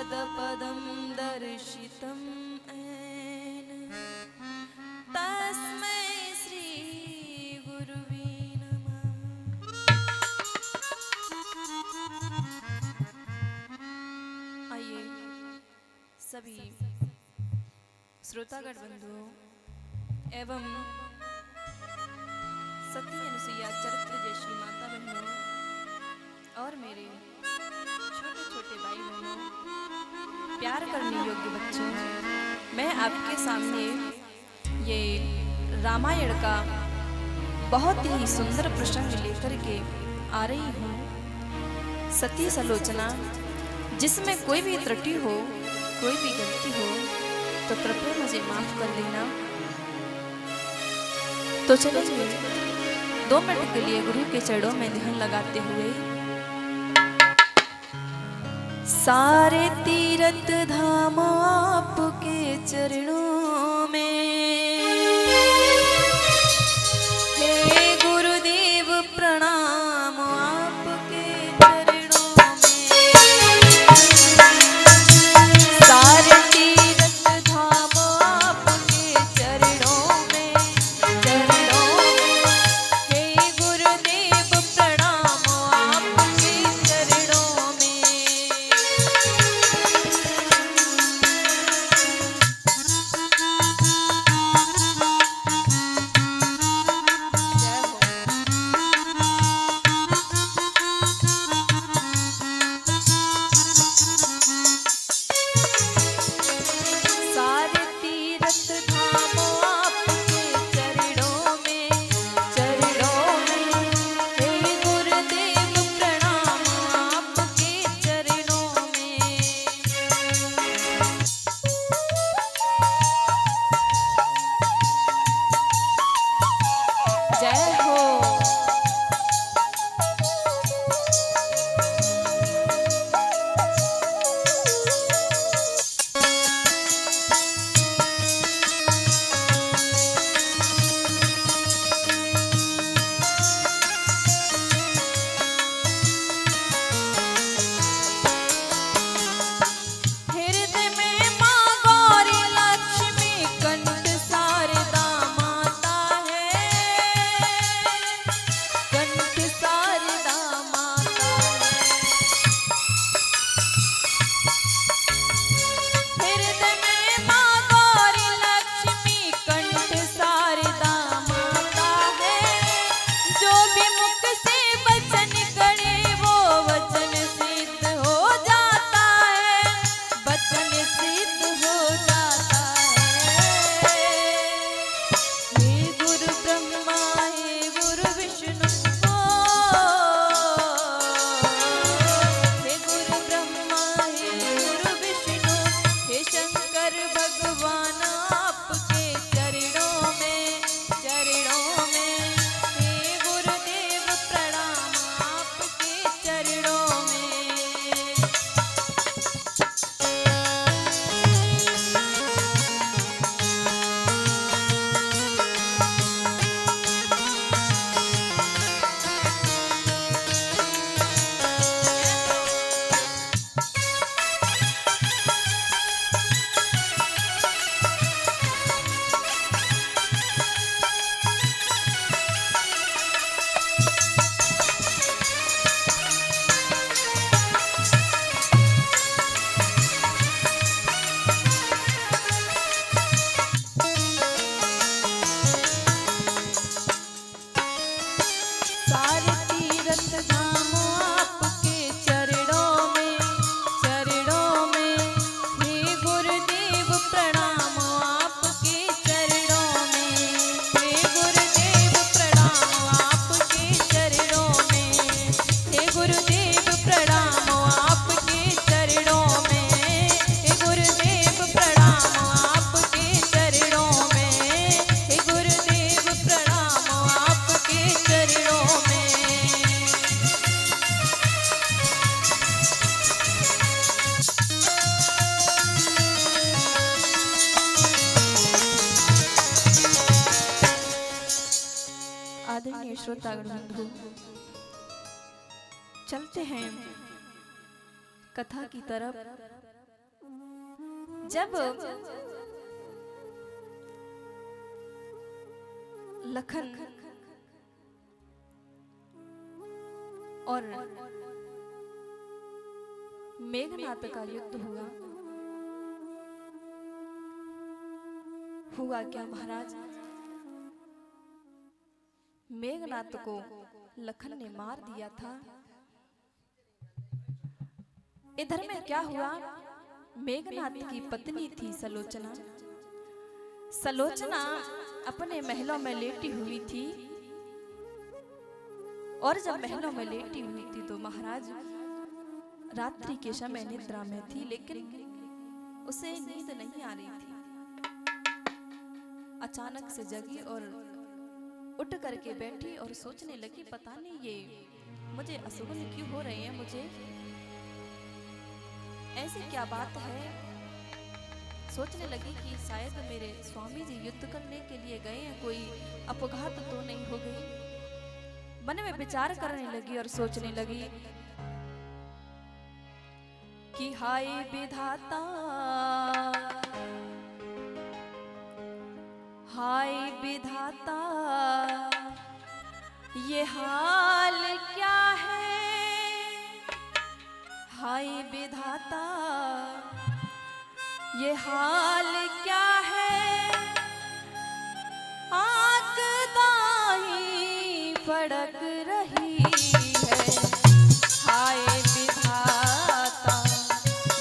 पदपदं दर्शितं येन तस्मै श्री गुरुवे नमः। आइए सभी श्रोतागण बंधुओं एवं सती अनुसुईया चरित्र जैसी माता बहनों और मेरे छोटे छोटे भाई बहनों, प्यार करने योग्य बच्चों, मैं आपके सामने ये रामायण का बहुत ही सुंदर प्रसंग लेकर के आ रही हूँ। सती सलोचना, जिसमें कोई भी त्रुटि हो, कोई भी गलती हो तो कृपया मुझे माफ कर देना। तो चलिए 2 मिनट के लिए गुरु के चरणों में ध्यान लगाते हुए सारे तीर्थ धाम आपके चरणों में, हे गुरुदेव प्रणाम आपके चरणों में। सारे तीर्थ धाम आपके चरणों में, हे गुरुदेव प्रणाम आपके चरणों में। आदरणीय श्रोतागण बंधु, चलते हैं कथा की तरफ। जब लखन और मेघनाद का युद्ध हुआ क्या महाराज? मेघनाद को लखन ने मार दिया था। इधर में क्या हुआ? मेघनाद की पत्नी थी सलोचना। सलोचना अपने महलों में लेटी हुई थी, और जब महलों में लेटी हुई थी तो महाराज रात्रि के समय निद्रा में थी, लेकिन उसे नींद नहीं आ रही थी। अचानक से जगी और उठ करके बैठी और सोचने लगी, पता नहीं ये मुझे अशुभन क्यों हो रहे हैं, मुझे ऐसी क्या बात है। सोचने लगी कि शायद मेरे स्वामी जी युद्ध करने के लिए गए हैं, कोई अपघात तो नहीं हो गई। मन में विचार करने लगी और सोचने लगी कि हाय विधाता, हाय विधाता, ये हाल क्या है। हाय विधाता, ये हाल क्या है। आंख दाही फड़क रही है। हाय विधाता,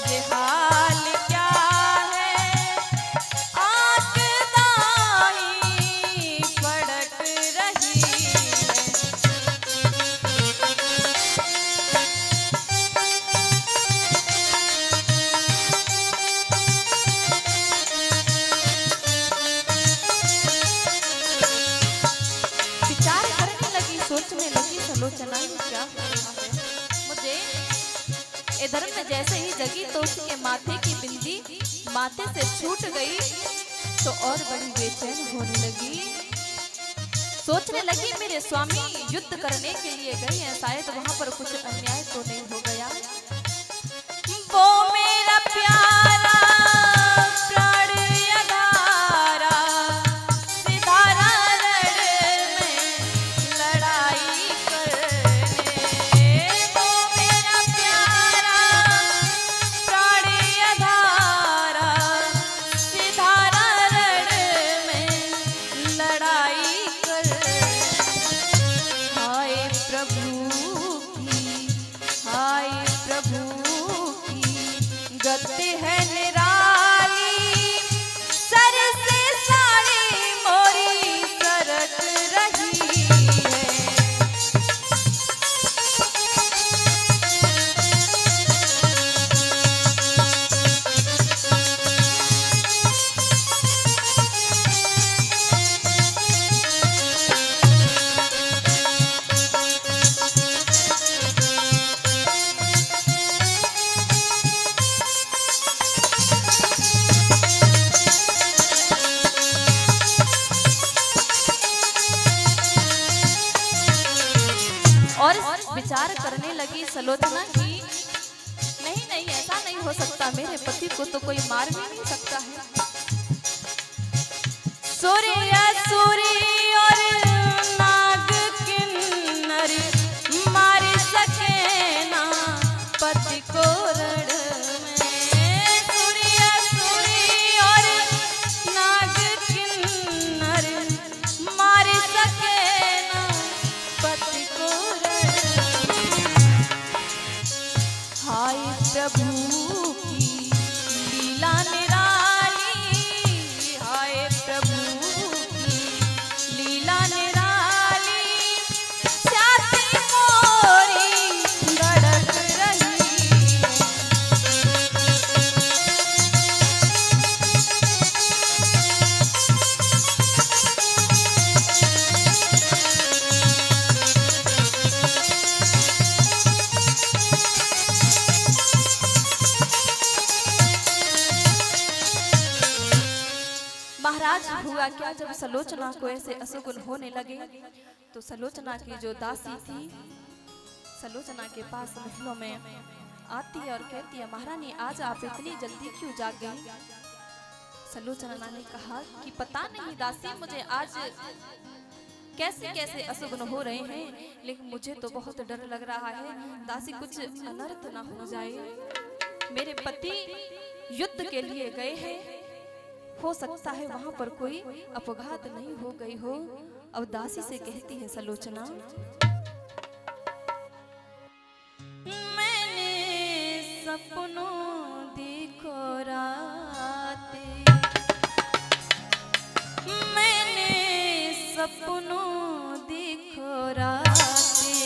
ये हाल क्या है। आंख दाही फड़क रही है। सोचने लगी सलोचना क्या हो रहा है मुझे। इधर में जैसे ही जगी तो उसके माथे की बिंदी माथे से छूट गई तो और बड़ी बेचैन होने लगी। सोचने लगी मेरे स्वामी युद्ध करने के लिए गए हैं, शायद वहां पर कुछ अन्याय तो नहीं हो गया। वो मेरा प्यारा प्राण अधारा, सिधारा रण में लड़ाई करने। वो मेरा प्यारा प्राण अधारा, सिधारा रण में लड़ाई करने। हाय प्रभु की, हाय प्रभु गति है निराली, सर से साड़ी मोरी सरक रही है। और विचार करने लगी सलोचना की नहीं नहीं, ऐसा नहीं हो सकता, मेरे पति को तो कोई मार भी नहीं सकता है। सूर्य सूर्य और नाग किन्नर मार सके ना पति को रण में। सूर्य सूर्य और नाग किन्नर मार सके ना पति को रण। हाय प्रभु की लीला निराली, हाय प्रभु की लीला निराली, छाती मोरी धड़क रही है। महाराज हुआ क्या, जब सलोचना को ऐसे अशुगुन होने लगे तो सलोचना की जो दासी थी सलोचना के पास महलों में आती है और कहती है, महारानी आज आप इतनी जल्दी क्यों जाग गई? सलोचना ने कहा कि पता नहीं दासी, मुझे आज कैसे कैसे अशुभ हो रहे हैं, लेकिन मुझे तो बहुत डर लग रहा है। दासी कुछ अनर्थ ना हो जाए। मेरे पति युद्ध के लिए गए हैं, हो सकता है वहां पर कोई अपघात नहीं हो गई हो। अब दासी से कहती है सलोचना, मैंने सपनों देखो राते, मैंने सपनों देखो राते,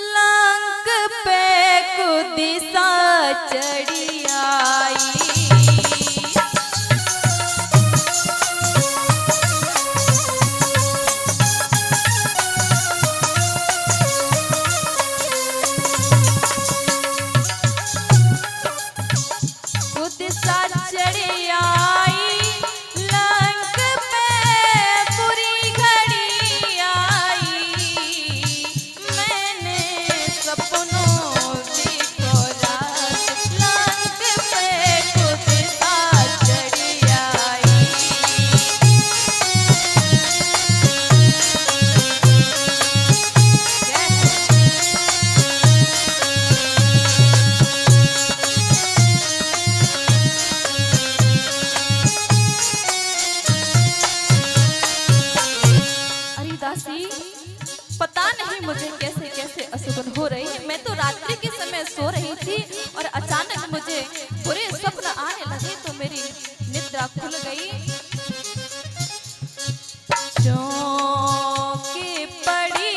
लांग पे को दिशा चढ़ी आई। पता नहीं मुझे कैसे कैसे अशुभ हो रही है। मैं तो रात्रि के समय सो रही थी और अचानक मुझे बुरे स्वप्न आने लगे, तो मेरी निद्रा खुल गई। चौंकी पड़ी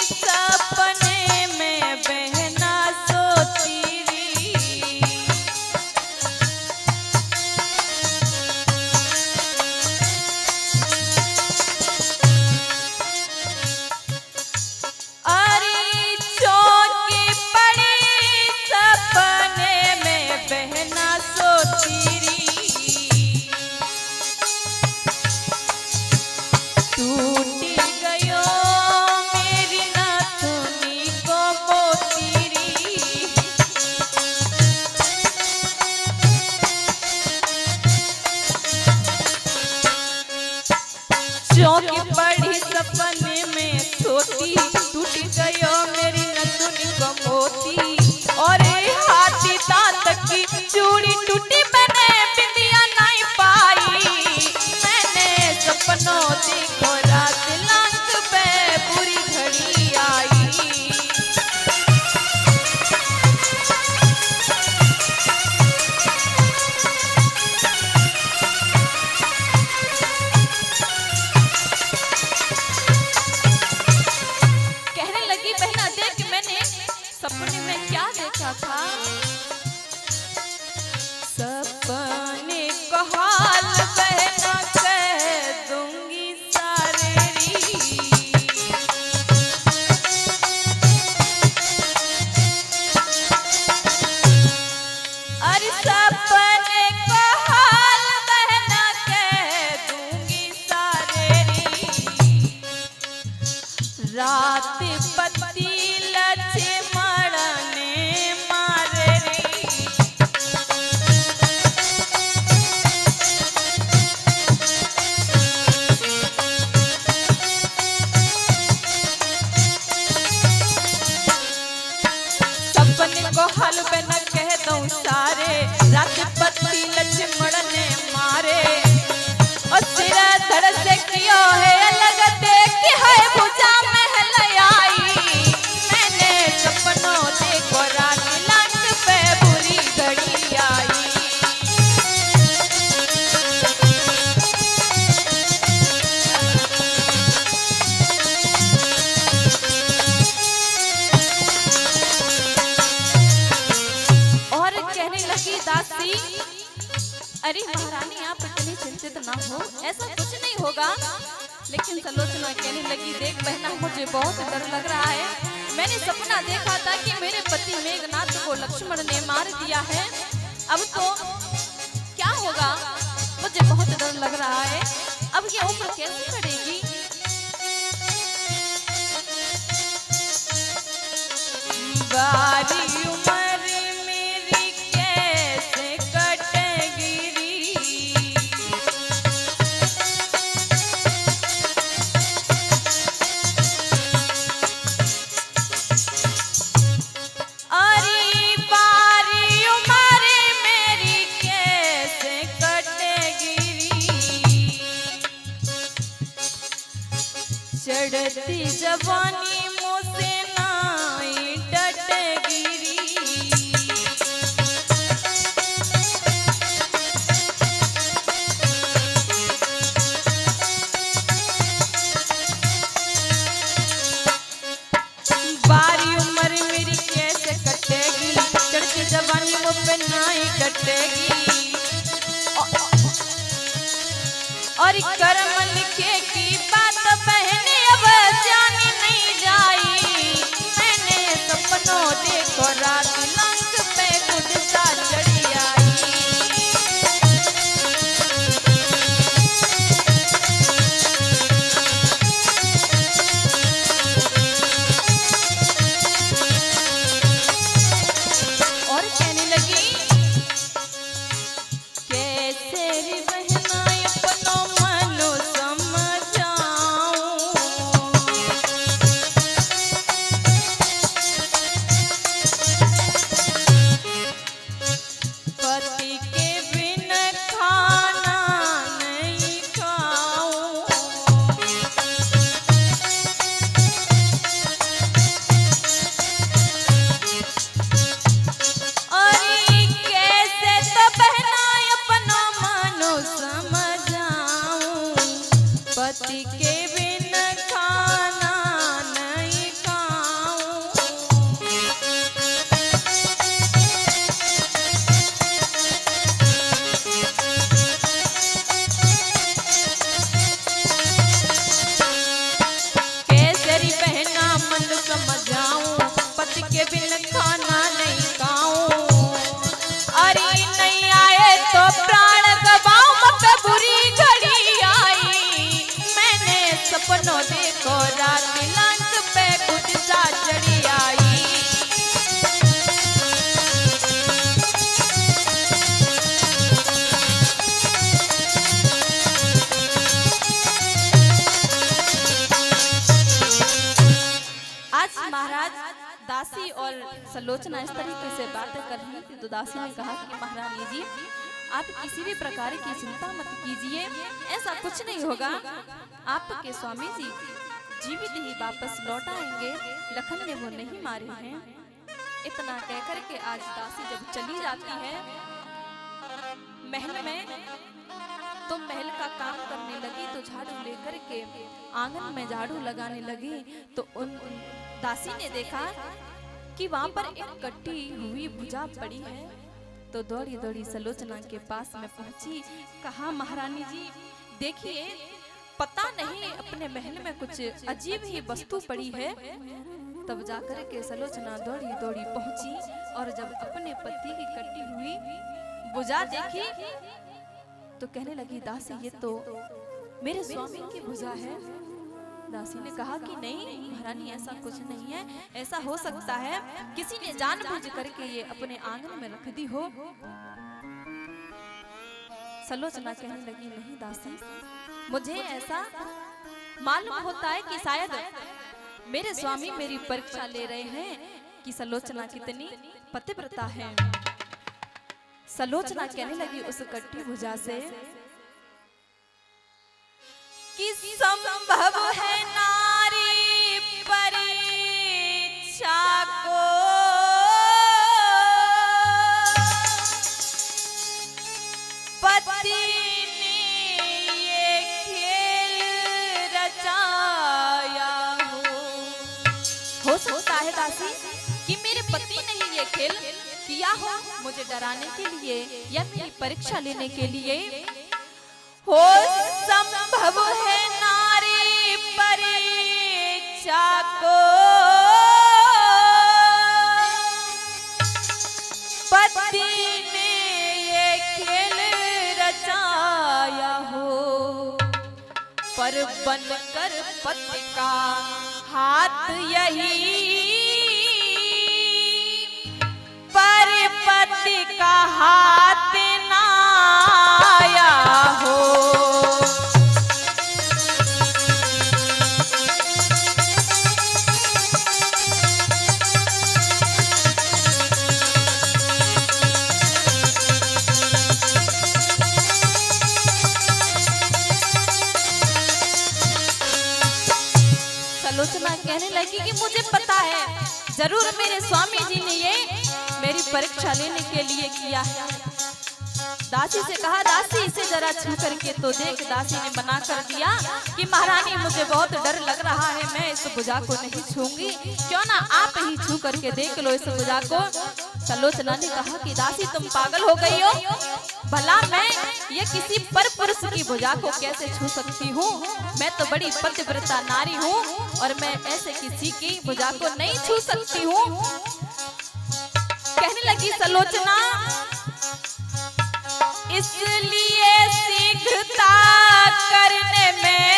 सपने में बहना सोती रही, चौंकी पड़ी सपने में सोती, टूट गयो मेरी नथुनी को मोती, और हाथी दांत की चूड़ी टूटी, मैंने बिंदिया नहीं पाई। मैंने सपनों देखो रात, लांग पे बुरी घड़ी आई। सपने में क्या देखा था? सपने को हाल बहना कह दूंगी सारे री, अरे सपने को हाल बहना कह दूंगी सारे री, रात पति लच्छे मरने मारे री, सपने को हल पे न कह दूं सारे, रात पति लच्छे मरने मारे, और सिर धड़ से कियो है अलग देख है भुजा महल आई। मैंने सपनों देखो रात, लांग पे बुरी घड़ी आई। और कहने लगी दासी, अरे महारानी आप इतनी चिंतित ना हो, ऐसा कुछ नहीं होगा। लेकिन सलोचना कहने लगी, देख बहना मुझे बहुत डर लग रहा है। मैंने सपना देखा था कि मेरे पति मेघनाथ को लक्ष्मण ने मार दिया है, अब तो क्या होगा, मुझे बहुत डर लग रहा है। अब ये उम्र कैसे करेगी? बारी चढ़ती जवानी मुझसे नाई टटगिरी। बारी उम्र मेरी कैसे कटेगी, चढ़ती जवानी मुझ पे नाई कटेगी। और कर्म लिखे की बात बहने अब जानी नहीं जाई। मैंने सपनों देखो रात लंक पे खुद सा चढ़ी आई। और कहने लगी कैसे रे बहना अपनों मनो समझाऊं। पति के बिन खाना नहीं खाऊं। अरे कैसे तो बहना अपनों मनो समझाऊं। पति के बिन खाना नहीं खाऊं। कैसरी बहना मन समझाऊं, पति के बिन खाना नहीं खाऊं। अरे नहीं आए तो प्राण गवाऊं, मत बुरी घड़ी आई। मैंने सपनों देखो रात लंक पे खुद सा चढ़ी आई। आज महाराज दासी और सलोचना इस तरीके से बातें कर रही थी, तो दासी ने कहा कि महारानी जी आप किसी भी प्रकार की चिंता मत कीजिए, ऐसा कुछ नहीं होगा। आपके स्वामी जी जीवित ही वापस लौट आएंगे, लखन ने वो नहीं मारे हैं। इतना कहकर के आज दासी जब चली जाती है महल में, तो महल का काम करने लगी, तो झाड़ू लेकर के आंगन में झाड़ू लगाने लगी। तो उन दासी ने देखा कि वहां पर एक कटी हुई भुजा पड़ी है, तो दौड़ी दौड़ी सलोचना के पास में पहुंची। कहा महारानी जी देखिए, पता नहीं अपने महल में कुछ अजीब ही वस्तु पड़ी है। तब जाकर के सलोचना दौड़ी दौड़ी पहुंची और जब अपने पति की कटी हुई भुजा देखी तो कहने लगी दासी ये तो मेरे स्वामी की भुजा है। दासी ने कहा कि नहीं महारानी ऐसा कुछ नहीं है, ऐसा हो सकता है किसी ने जानबूझ करके ये अपने आंगन में रख दी हो। सलोचना कहने लगी नहीं दासी, मुझे ऐसा मालूम होता है कि शायद मेरे स्वामी मेरी परीक्षा ले रहे हैं कि सलोचना कितनी पतिव्रता है। सलोचना कहने लगी उस कट्टी भुजा से कि संभव है नारी परीक्षा को पति ने ये खेल रचाया हो सकता है दासी कि मेरे पति ने ही ये खेल किया हो, मुझे डराने के लिए या मेरी परीक्षा लेने के लिए। हो संभव है नारी परीक्षा को पति ने ये खेल रचाया हो, पर बनकर पति का हाथ यही पर पति का हाथ ना आया हो। सलोचना कहने लगी कि मुझे पता है, जरूर मेरे स्वामी जी ने ये मेरी परीक्षा लेने के लिए किया है। दासी से कहा, दासी इसे जरा छू करके तो देख। दासी ने मना कर दिया कि महारानी मुझे बहुत डर लग रहा है, मैं इस भुजा को नहीं छूंगी, क्यों ना आप ही छू करके देख लो इस भुजा को। सलोचना ने कहा कि दासी तुम पागल हो गई हो, भला मैं ये किसी पर पुरुष की भुजा को कैसे छू सकती हूँ, मैं तो बड़ी पतिव्रता नारी हूँ और मैं ऐसे किसी की भुजा को नहीं छू सकती हूँ। कहने लगी सलोचना, इसलिए शीघ्रता करने में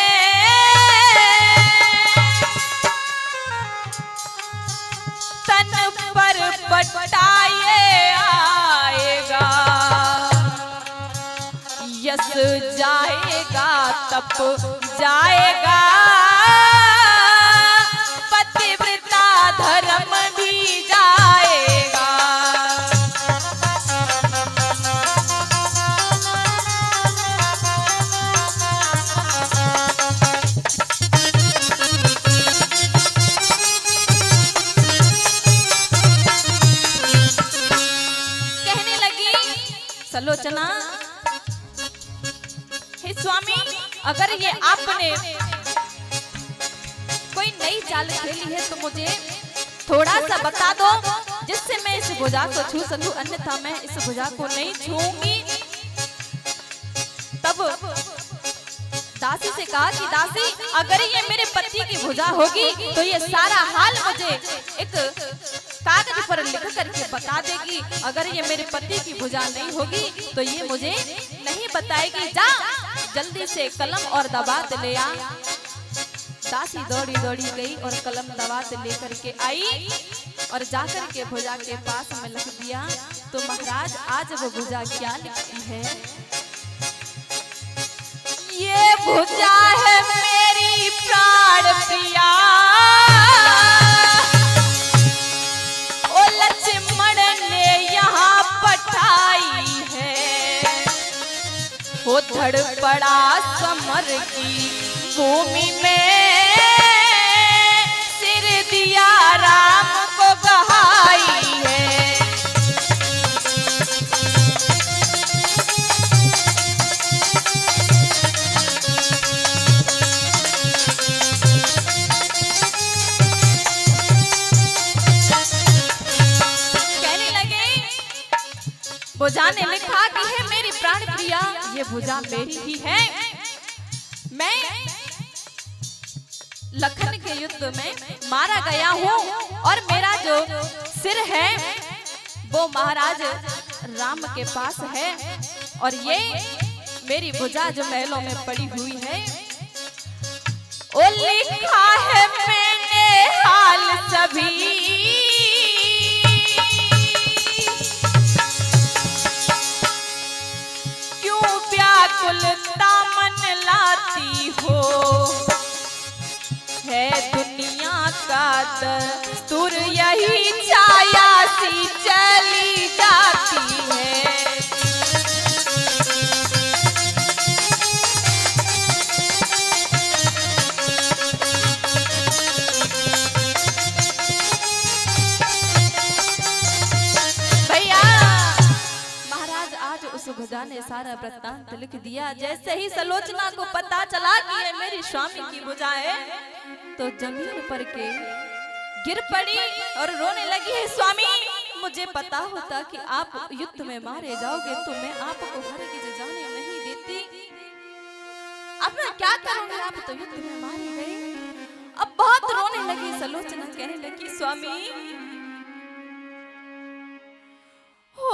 तन पर पटाए आएगा, यस जाएगा तप जाएगा, पतिव्रता धर्म भी जाएगा। सलोचना, हे स्वामी, अगर ये आपने कोई नई चाल खेली है तो मुझे थोड़ा सा बता दो, जिससे मैं इस भुजा को छू सकूं, अन्यथा मैं इस भुजा को नहीं छूंगी। तब दासी से कहा कि दासी, अगर ये मेरे पति की भुजा होगी तो ये सारा हाल मुझे एक कागज पर लिख करके बता देगी, अगर ये मेरे पति की भुजा नहीं होगी तो ये मुझे नहीं बताएगी। जा जल्दी से कलम और दवात ले आ। दासी दौड़ी दौड़ी गई और कलम दवात लेकर के आई और जाकर के भुजा के पास में लिख दिया। तो महाराज आज वो भुजा क्या लिखती है, ये भुजा है मेरी प्राण प्रिया, वो धड़ पड़ा समर की भूमि में, सिर दिया राम को बहाई है। कहने लगे, भुजा ने लिखा कि है मेरी प्राण प्रिया, ये भुजा मेरी ही है। मैं लखन के युद्ध में मारा गया हूँ और मेरा जो सिर है वो महाराज राम के पास है, और ये मेरी भुजा जो महलों में पड़ी हुई है, ओ लिखा है मैंने हाल सभी, व्याकुलता मन लाती हो, है दुनिया का दस्तूर यही छाया सी चली जाती है। भुजा ने सारा वृत्तांत लिख दिया। जैसे ही सलोचना को पता चला कि ये मेरी स्वामी की भुजा है तो जमीन पर के गिर पड़ी और रोने लगी, है स्वामी, मुझे पता होता कि आप युद्ध में मारे जाओगे तो मैं आपको हरगिज जाने नहीं देती। अब मैं क्या करूंगी, आप तो युद्ध में मारे गए। अब बहुत रोने लगी सलोचना, कहने लगी, स्वामी हो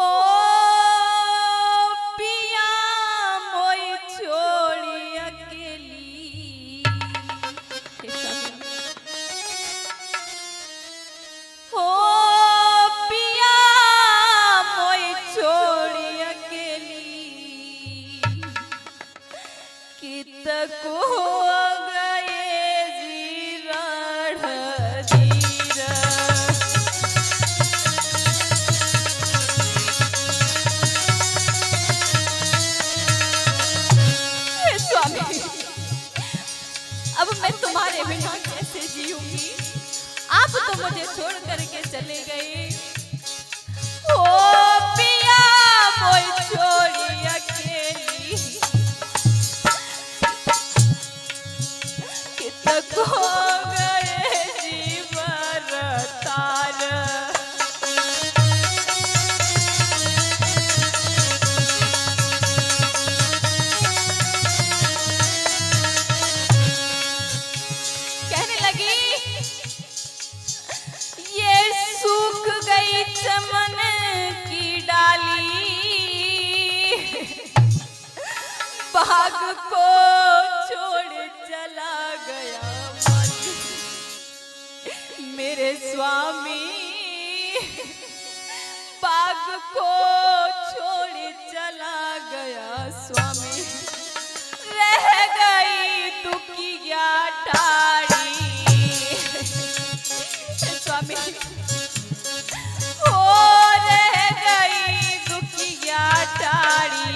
तुम्हारे बिना कैसे जीऊंगी। आप तो मुझे छोड़ करके चले गए। ओ पिया मोई छोड़ी अकेली कितक हो गए जीवन तार। कहने लगी ये सूख गई चमन की डाली बाग को छोड़ चला गया मेरे स्वामी। बाग को छोड़ चला गया स्वामी। रह गई दुखिया ठाड़ी स्वामी। हो रह गई दुखिया ठाड़ी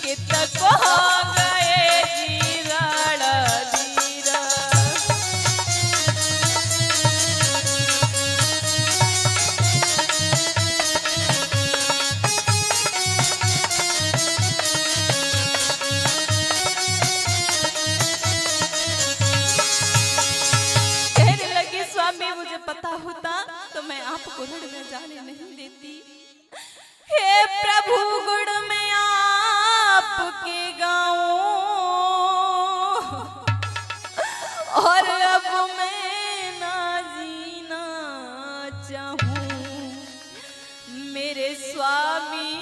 कितक हो गए जीरण धीरा। पता होता तो मैं आपको रण में जाने नहीं देती। हे प्रभु गुण में आपके गाऊं और अब मैं ना जीना चाहूं मेरे स्वामी।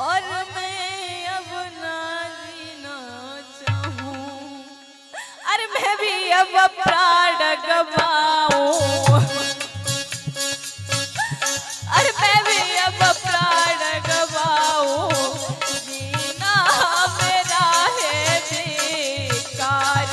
और मैं अब ना जीना चाहूं। अरे मैं भी अब प्राण गवाऊं। अरे मैं भी अब प्राण गवाऊं। जीना मेरा है बेकार।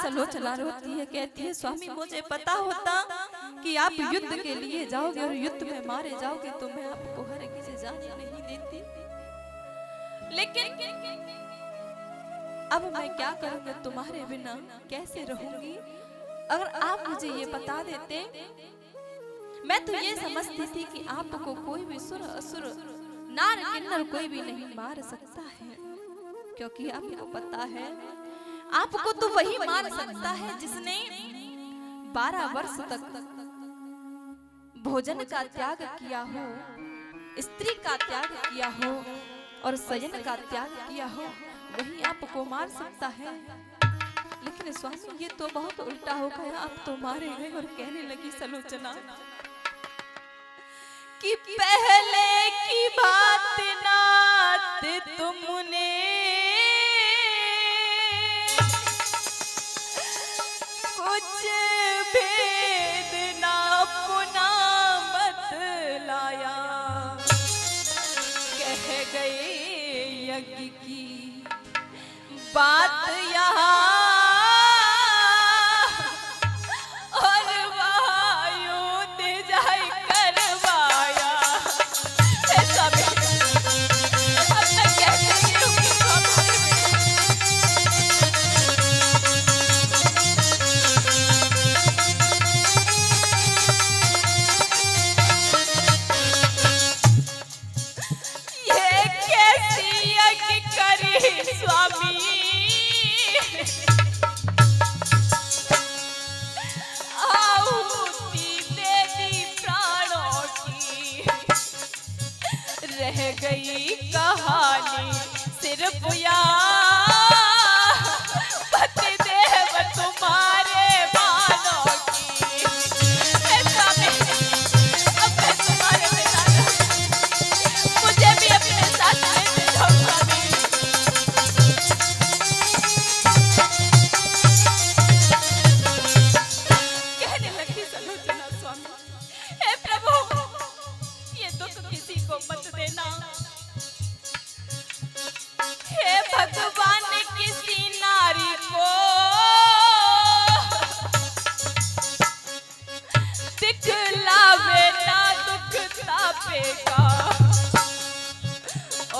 सलोचना रोती है, कहती है स्वामी मुझे पता होता कि आप युद्ध के लिए जाओगे और युद्ध में मारे जाओगे तो मैं आपको हर किसी जाने नहीं देती। लेकिन अब मैं क्या करूंगी, तुम्हारे बिना कैसे रहूंगी। अगर आप मुझे ये बता देते, मैं तो ये समझती थी कि आपको कोई भी सुर असुर नार किन्नर कोई भी नहीं मार सकता है, क्योंकि आपको पता है आपको तो वही मार सकता है जिसने 12 वर्ष तक भोजन का त्याग किया हो, स्त्री का त्याग किया हो और शयन का त्याग किया हो, वही आपको मार सकता है। लेकिन स्वामी ये तो बहुत उल्टा हो गया, आप तो मारे गए। और कहने लगी सलोचना कि पहले की बात नात तुमने कुछ भेद ना पुना बतलाया। कह गए यज्ञ की बात यहाँ और वहाँ युद्ध जाए करवाया। ऐसा भी अब मैं कहती हूँ स्वामी आहुति दे दी प्राणों की। रह गई कहानी सिर्फ पति देव तुम्हारे बालों की। ऐसा में अब मैं तुम्हारे बिना मुझे भी अपने साथ लेते जाओ स्वामी। मत देना हे भगवान।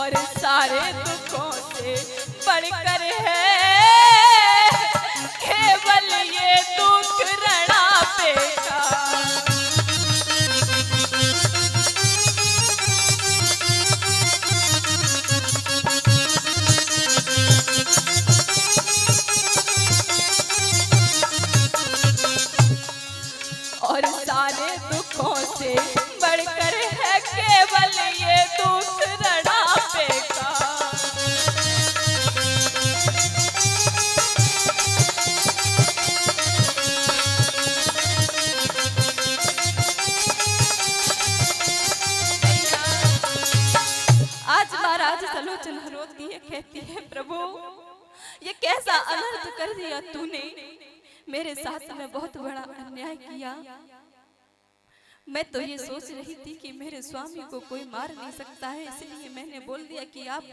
और सारे दुखों से बढ़कर है केवल ये दुख रणापे का। और सारे दुखों से बढ़कर है केवल ये दुख रणापे का। आज महाराज सलोचना रोती है, कहती है प्रभु ये कैसा अनर्थ कर दिया तूने, मेरे साथ में बहुत बड़ा अन्याय किया। मैं तो ये सोच रही थी कि मेरे स्वामी को कोई मार नहीं सकता है, इसलिए मैंने बोल दिया कि आप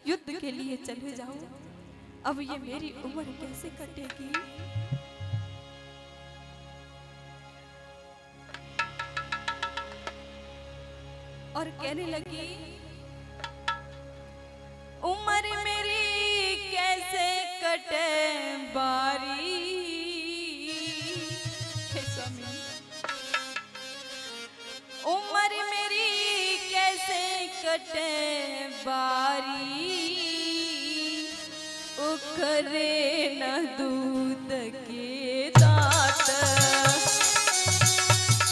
युद्ध के लिए चले जाओ। अब ये मेरी उम्र कैसे कटेगी। और कहने लगी उम्र मेरी कैसे कटे बारी। उम्र मेरी कैसे कटे बारी, उखरे न दूध के दांत।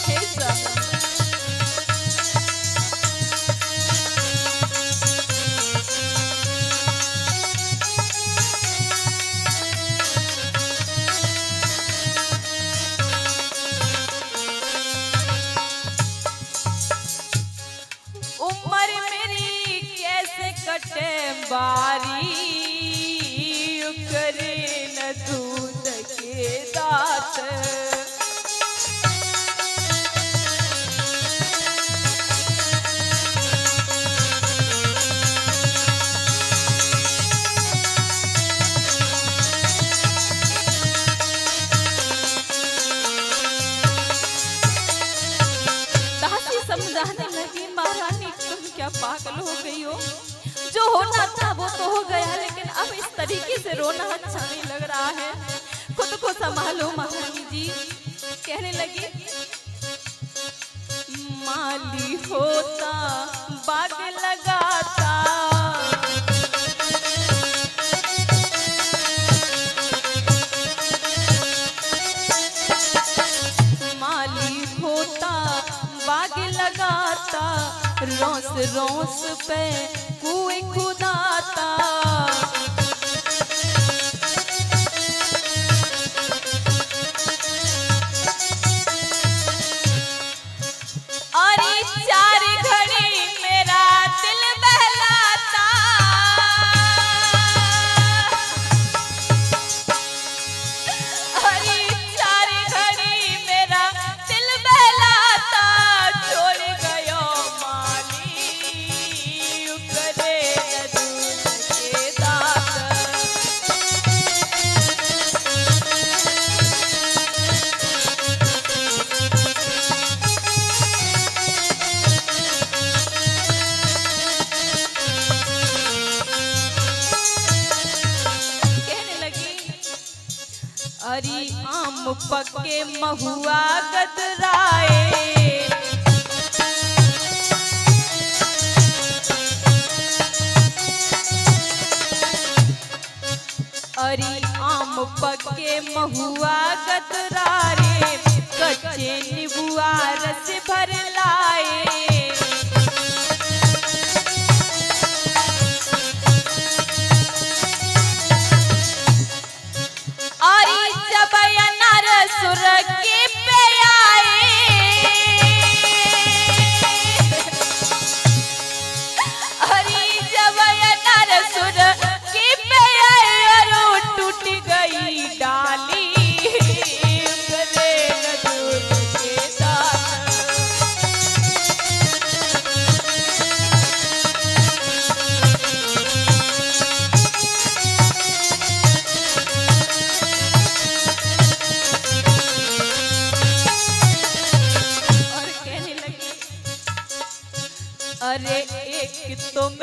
हे स्वामी कटे बारी, उखरे न दूध के दांत। दासी समझाने लगी महारानी तुम क्या पागल हो गई हो, जो होना था वो तो हो गया, लेकिन अब इस तरीके से रोना अच्छा नहीं लग रहा है, खुद को संभालो महारानी जी। कहने लगी माली होता बाग लगाता, माली होता बाग लगाता, रोस रोस पे कुएं खुदाता। और चार घड़ी मेरा दिल बहलाता, और चार घड़ी मेरा दिल बहलाता, छोड़ गयो माली उखरे न दूध के दांत। अरे आम पके महुआ गदराए, अरे आम पके महुआ गदराए, कच्चे नीबुआ रस भर लाए। सुर के पे आए, हरी जब नर सुर के पे आए, और टूट गई डाली उखरे न दूध के दांत।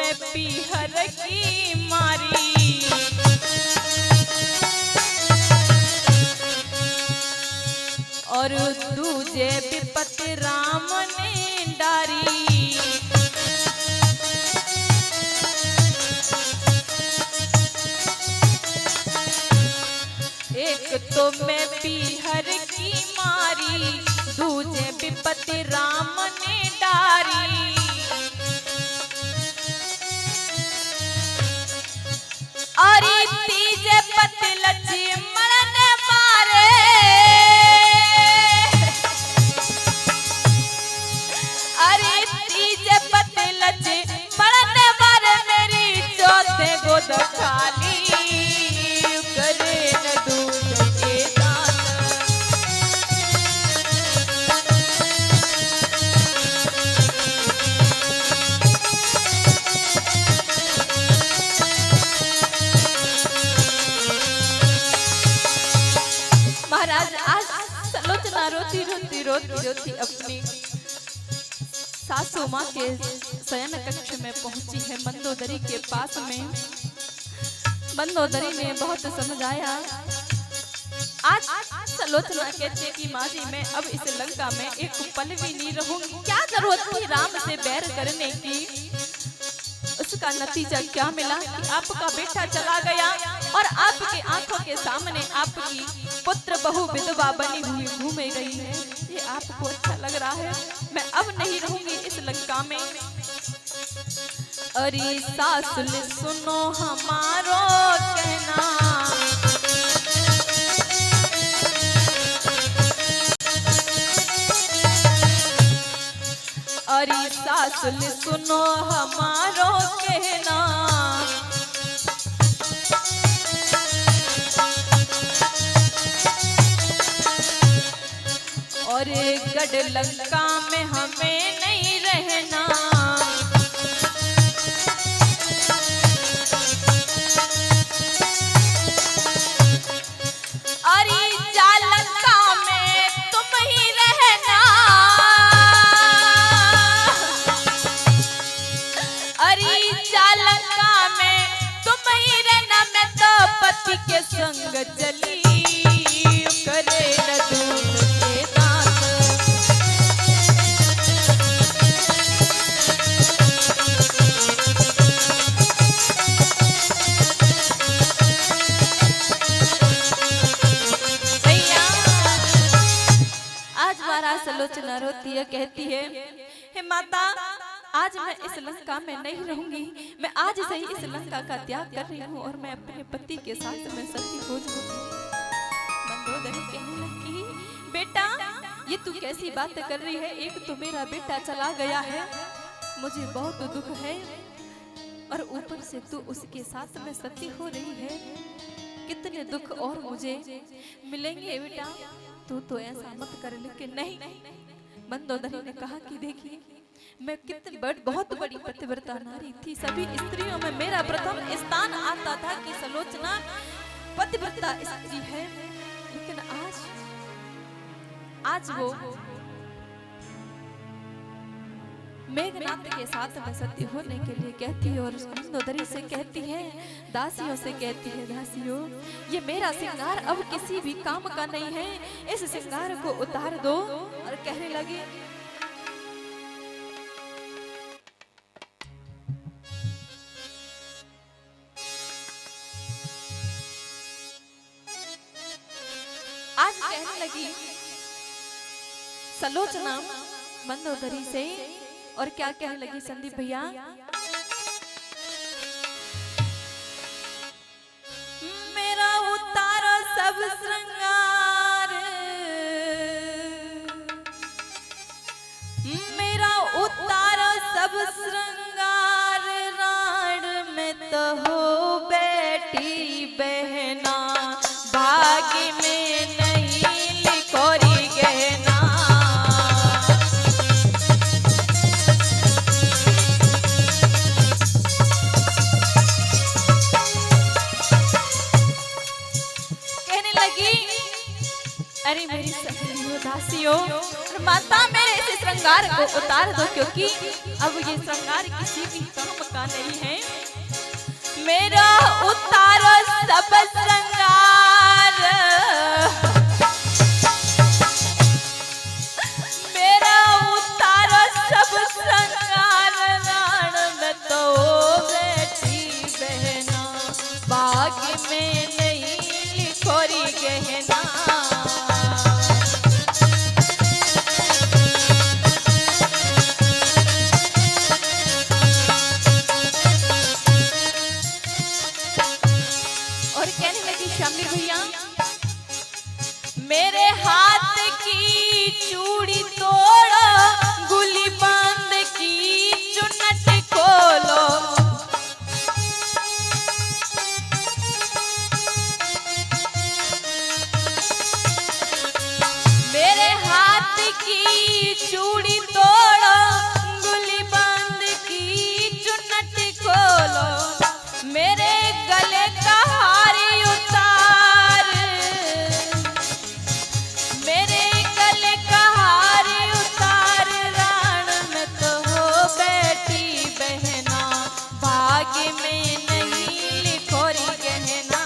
मैं पीहर की मारी, और दूजे विपत्ति राम ने डारी। एक तो मैं पीहर की मारी, दूजे विपत्ति राम ने डारी। और तीजे पति लक्ष्मण ने मारे, अरे तीजे पति लक्ष्मण ने मारे, मेरी चौथे गोद खाली करे न दूध के दांत। महाराज आज सलोचना रोती रोती रोती रोती अपनी सासू माँ के शयन कक्ष में पहुंची है, मंदोदरी के पास में। मंदोदरी ने बहुत समझाया। आज सलोचना कहती है कि माँ जी मैं अब इस लंका में एक पल भी नहीं रहूंगी। क्या जरूरत थी राम से बैर करने की? उसका नतीजा क्या मिला कि आपका बेटा चला गया और आपकी आंखों के सामने आपकी पुत्र बहु विधवा बनी हुई घूमे गई है। ये आपको अच्छा लग रहा है? मैं अब नहीं रहूंगी इस लंका में। अरे सासुल सुनो हमारो कहना, अरे सासुल सुनो हमारो कहना, और गढ़ लंका में हमें नहीं रहना। अरे जा लंका में तुम ही रहना, अरे जा लंका में तुम ही रहना। मैं तो पति के संग चली करे न दूध के दांत। आज महाराज सलोचना रोती है, कहती है हे माता आज मैं इस लंका में नहीं रहूंगी। मैं आज से ही इस लंका का त्याग कर रही हूँ और मैं अपने पति के साथ में सती हो जाऊंगी। मंदोदरी कहने लगी बेटा ये तू कैसी बात कर रही है? एक तो मेरा बेटा चला गया है, मुझे बहुत दुख है, और ऊपर से तू उसके साथ में सती हो रही है। कितने दुख और मुझे मिलेंगे बेटा, तू तो ऐसा मत कर। लेकिन नहीं, मंदोदरी ने कहा कि देखिए मैं कितनी बहुत बड़ी पतिव्रता नारी थी। सभी स्त्रियों में मेरा प्रथम स्थान आता था कि सलोचना पतिव्रता स्त्री है। लेकिन आज वो मेघनाथ के साथ में सती होने के लिए कहती है और मंदोदरी से कहती है, दासियों से कहती है, दासियों ये मेरा श्रृंगार अब किसी भी काम का नहीं है, इस श्रृंगार को उतार दो। और कहने लगी कहने लगी सलोचना मंदोदरी से, और क्या कहने लगी संदीप भैया? मेरा उतारो सब श्रृंगार, मेरा उतारो सब श्रृंगार, राण में तो हो बैठी बहना, भाग्य में नहीं लिखोरी गहना। अरे मेरी सहेलियों दासियों, माता मेरे इस श्रृंगार को उतार दो, क्योंकि अब ये श्रृंगार किसी भी काम का नहीं है। मेरा उतारो सब श्रृंगार, मेरा उतारो सब श्रृंगार, राण में तो बेटी बहना, बाग में नहीं लिखोरी गहना। मेरे हाथ की चूड़ी तोड़ो, गुली बंद की चुन्नट खोलो, मेरे हाथ की चूड़ी तोड़ो, गुली बंद की चुन्नट खोलो, मेरे गले का हारी उतार, मेरे गले का हारी उतार, राण में तो हो बेटी बहना, भाग्य में नहीं लिखोरी गहना।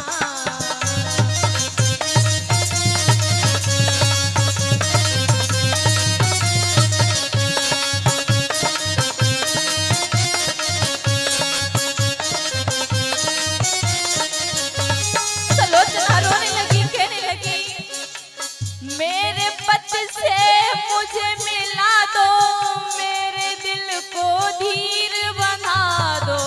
मेरे पति से मुझे मिला दो, मेरे दिल को धीर बना दो,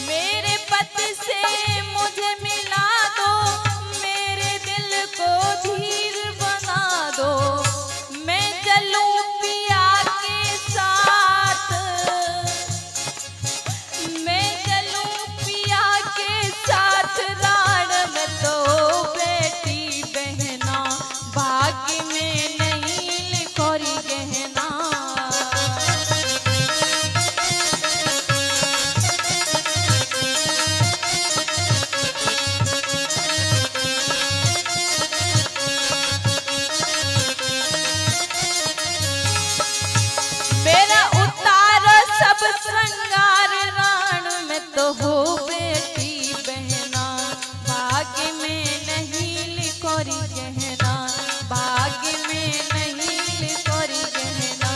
मेरे पति से मुझे मिला दो, मेरे दिल को धीर बना दो, मैं चलूं पिया के साथ, मैं चलूं पिया के साथ, राण में तो बेटी बहना, भाग्य में नहीं लिखोरी गहना। मेरा उतारो सब श्रृंगार, राण में तो हो बेटी बहना, भाग्य में नहीं लिखोरी गहना, भाग्य में नहीं लिखोरी गहना,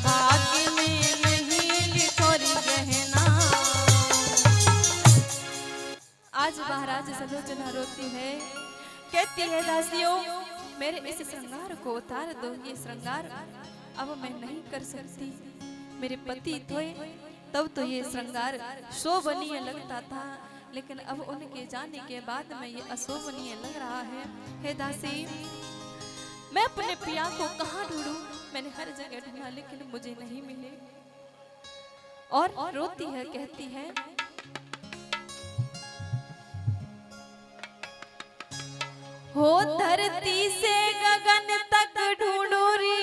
भाग्य में नहीं लिखोरी गहना। आज महाराज सलोचना रोती है, कहती है दासियों मेरे इस श्रृंगार को उतार दो, ये श्रृंगार अब मैं नहीं कर सकती, मेरे पति थे तब तो ये श्रृंगार शोभनीय लगता था, लेकिन अब उनके जाने के बाद में ये अशोभनीय लग रहा है। हे दासी मैं अपने पिया को कहाँ ढूंढूं, मैंने हर जगह ढूंढा लेकिन मुझे नहीं मिले। और रोती है, कहती है हो धरती से गगन तक ढूंढो री,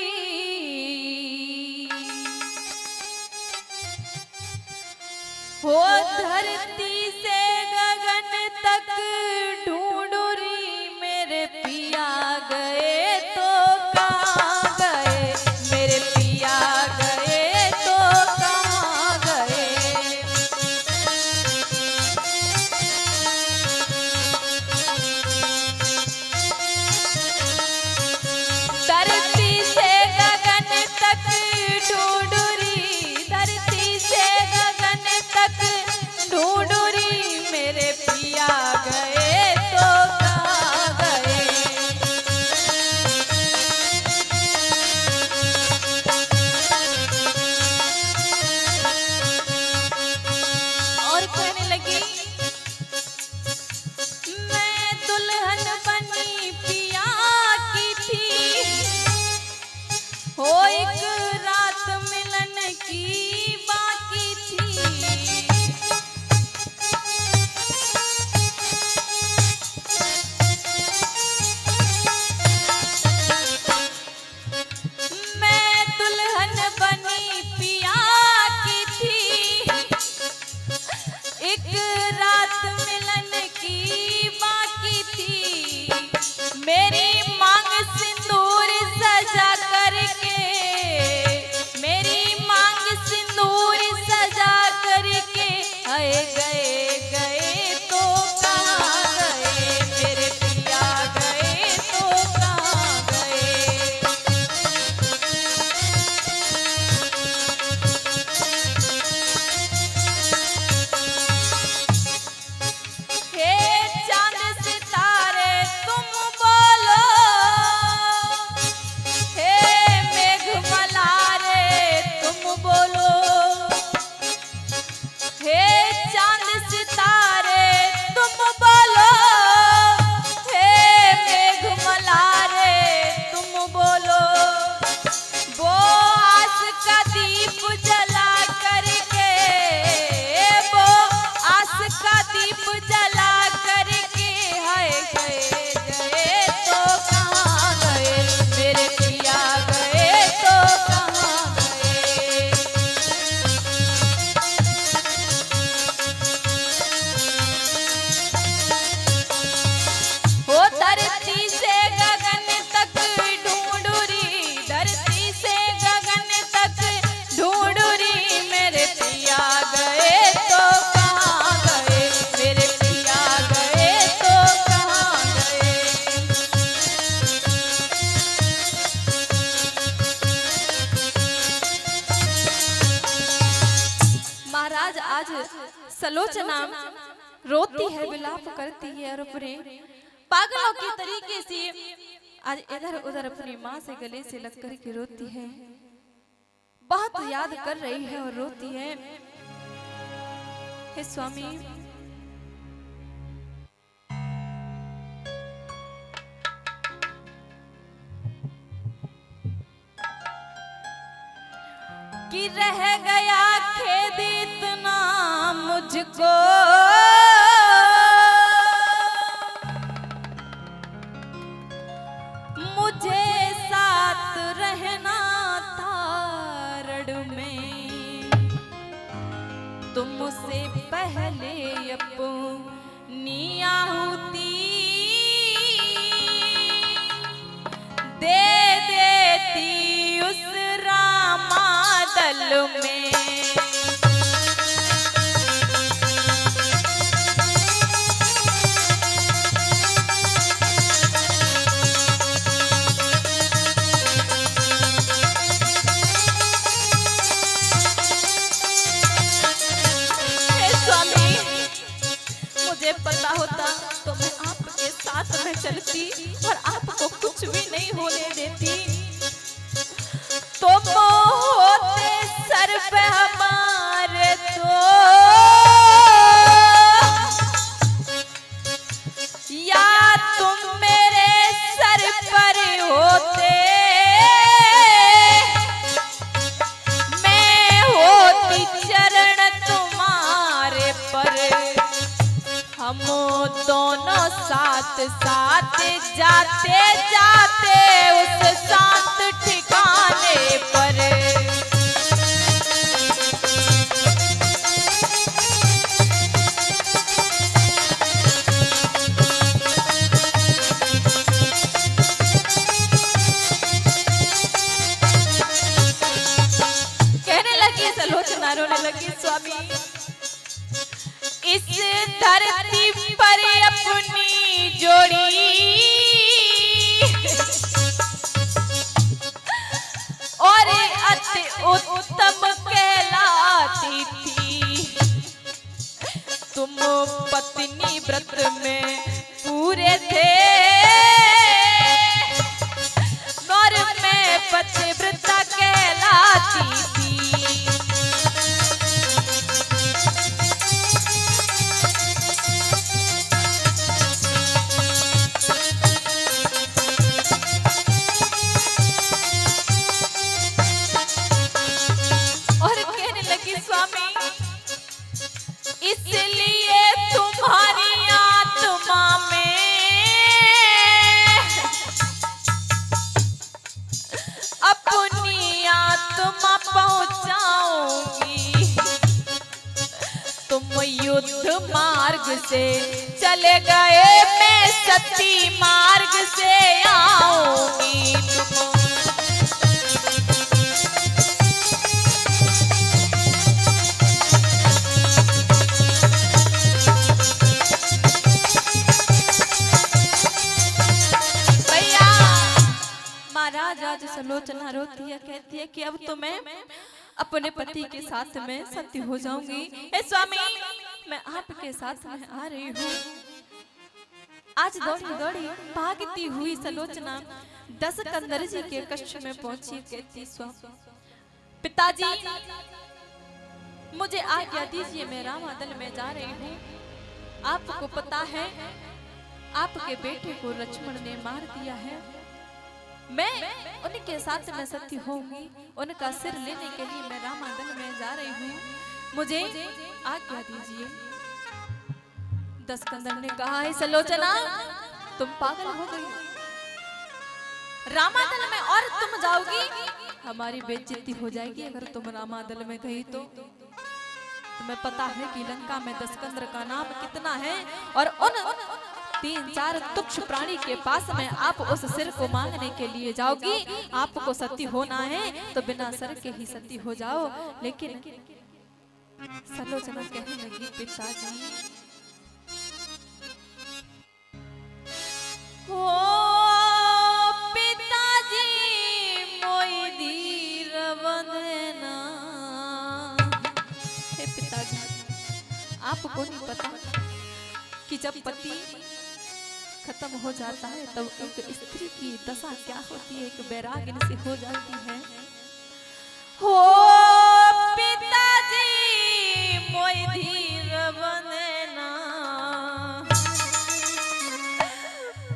हो धरती से गगन तक ढूंढो री, मेरे पिया गए तो कहाँ गए, मेरे पिया गए तो कहाँ गए। धरती से गगन तक ढूंढो री, धरती से गगन तक ढूंढो री, मेरे पिया गए सलोचना रोती है, विलाप करती है और अपने पागलों की तरीके से आज इधर उधर अपनी माँ से गले से लग कर के रोती है। बहुत याद कर रही है और रोती है। हे स्वामी, कि रह गया खेद इतना मुझको, मुझे साथ रहना था रड़ में, तुमसे पहले अपनी आहुति दे देती उस रामादल में। मुझे पता होता तो मैं आपके साथ में चलती और आपको कुछ भी नहीं होने देती। तुम होते सर पे हमारे तो या तुम मेरे सर पर होते, मैं होती चरण तुम्हारे पर, हम दोनों साथ साथ जाते जाते उस शांत ठिकाने पर। कहने लगी सलोचना, रोने लगी, स्वामी इस धरती पर अपनी जोड़ी और अति उत्तम कहलाती थी। तुम पत्नी व्रत में पूरे थे और मैं पतिव्रता कहलाती थी। स्वामी इसलिए तुम्हारी आत्मा में अपनी आत्मा पहुंचाऊंगी। तुम युद्ध मार्ग से चले गए, मैं सती मार्ग से आऊंगी। महाराज सलोचना रोती है, कहती है कि अब तो मैं अपने पति के साथ में सती हो जाऊंगी। हे स्वामी, मैं आपके साथ में आ रही हूँ। आज दौड़ी दौड़ी भागती हुई सलोचना दशकंदर जी के कक्ष में पहुंची। कहती, स्वामी पिताजी मुझे आज्ञा दीजिए, मैं रामादल में जा रही हूँ। आपको पता है आपके बेटे को लक्ष्मण ने मार दिया है, मैं उनके साथ में सती होंगी। उनका सिर लेने के लिए मैं रामादल में जा रही हूँ, मुझे आज्ञा दीजिए। दशकंदर ने कहा, है सलोचना तुम पागल हो गई, रामादल में और तुम जाओगी, हमारी बेइज्जती हो जाएगी अगर तुम रामादल में गई तो। तुम्हें पता है कि लंका में दशकंदर का नाम कितना है, और उन 3-4 तुच्छ प्राणी के पास में आप उस सिर को मांगने के लिए जाओगी। आपको सती होना है तो बिना सर के ही सती हो जाओ। लेकिन सलोचना कहने लगी, पिताजी ओ पिताजी मोई धीर बंधना। हे पिताजी आपको नहीं पता कि जब पति खत्म हो जाता है तब एक स्त्री की दशा क्या होती है, एक बैराग्य से हो जाती है। हो पिताजी मोय धीर बंदना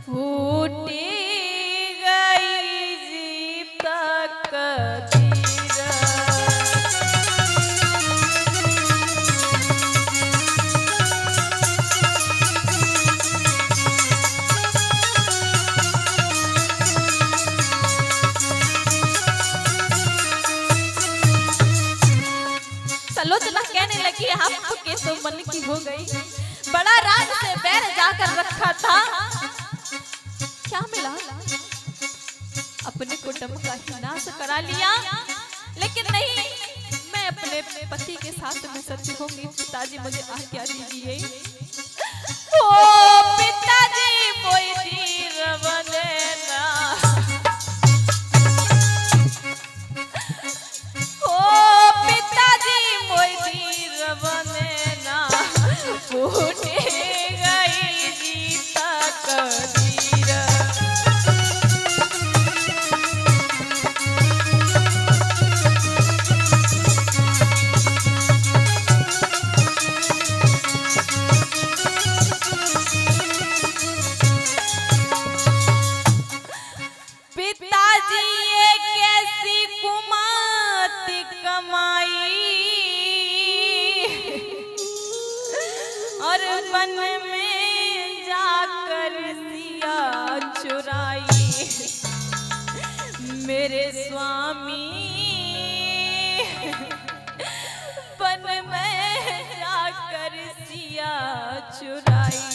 फूटी गई जीत कदीर। सलोचना कहने लगी आपके तो मन की हो गई, बड़ा राज से बैर जाकर रखा था, क्या मिला? अपने कुटुंब का ही नाश करा लिया। लेकिन नहीं, मैं अपने पति के साथ में सत्य होंगी। पिताजी मुझे आज्ञा दीजिए। ओ पिताजी मोय धीर बंदना फूटे गई जीत कदीर। पिताजी ये कैसी कुमाती कमाई और वन में जाकर सिया चुराई। मेरे स्वामी वन में जाकर सिया चुराई।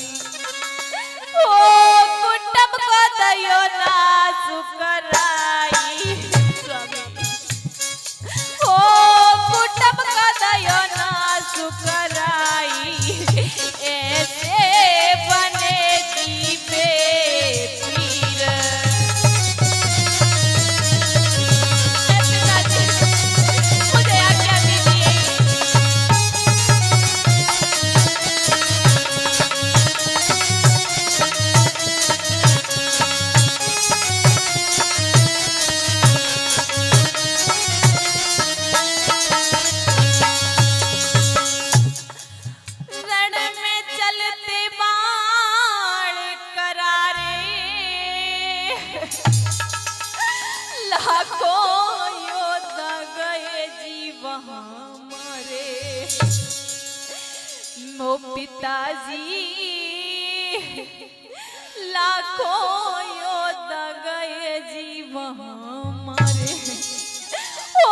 ओ कुटुंब को दयो ना सुकराई। ओ कुटुंब को दयो ना सुकराई। ऐसे बने दीपे पीर। मुझे आज्ञा दीजिए। लाखों योद्धा गए जी वहां मरे। मो पिताजी लाखों योद्धा गए जी वहां मरे। ओ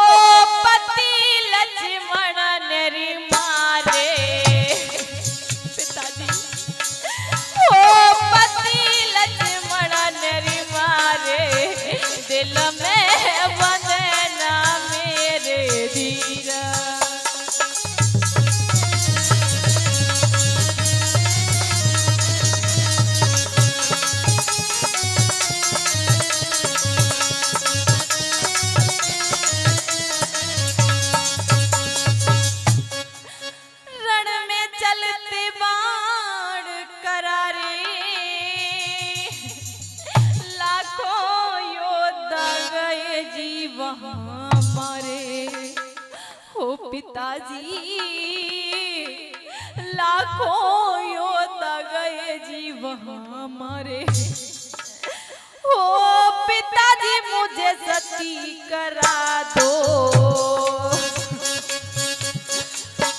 पति लक्ष्मण ने मारे। पिताजी ओ पति लक्ष्मण ने मारे। दिल में बंधना मेरे धीर। रण में चलते बाण करारे। लाखों योद्धा गए जी वहां मारे। हो पिताजी लाखों योद्धा गए जी वहां मारे। हो पिताजी मुझे सती करा दो।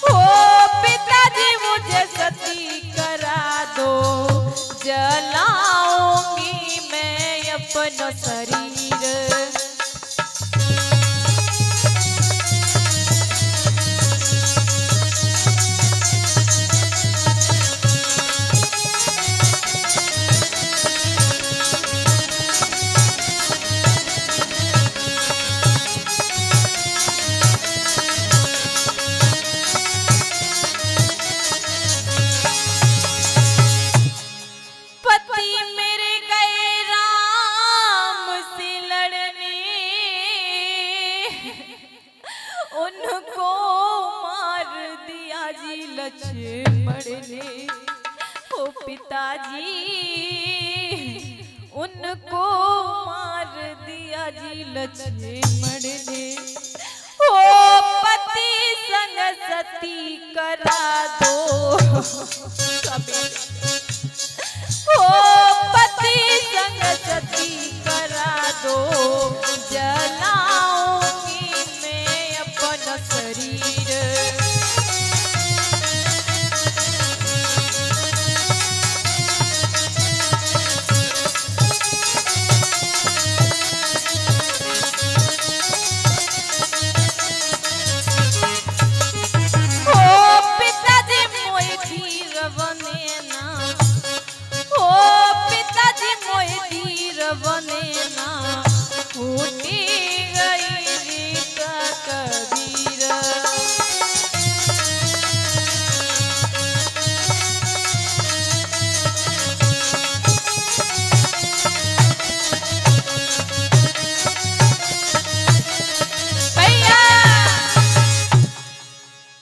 हो पिताजी मुझे सती करा दो। जलाऊंगी मैं अपना शरीर। पति मेरे गए राम लक्ष्मण ने, ओ पिताजी उनको मार दिया जी लक्ष्मण ने। ओ पति संग सती करा दो, ओ पति संग सती करा दो, जलाऊंगी मैं अपना शरीर।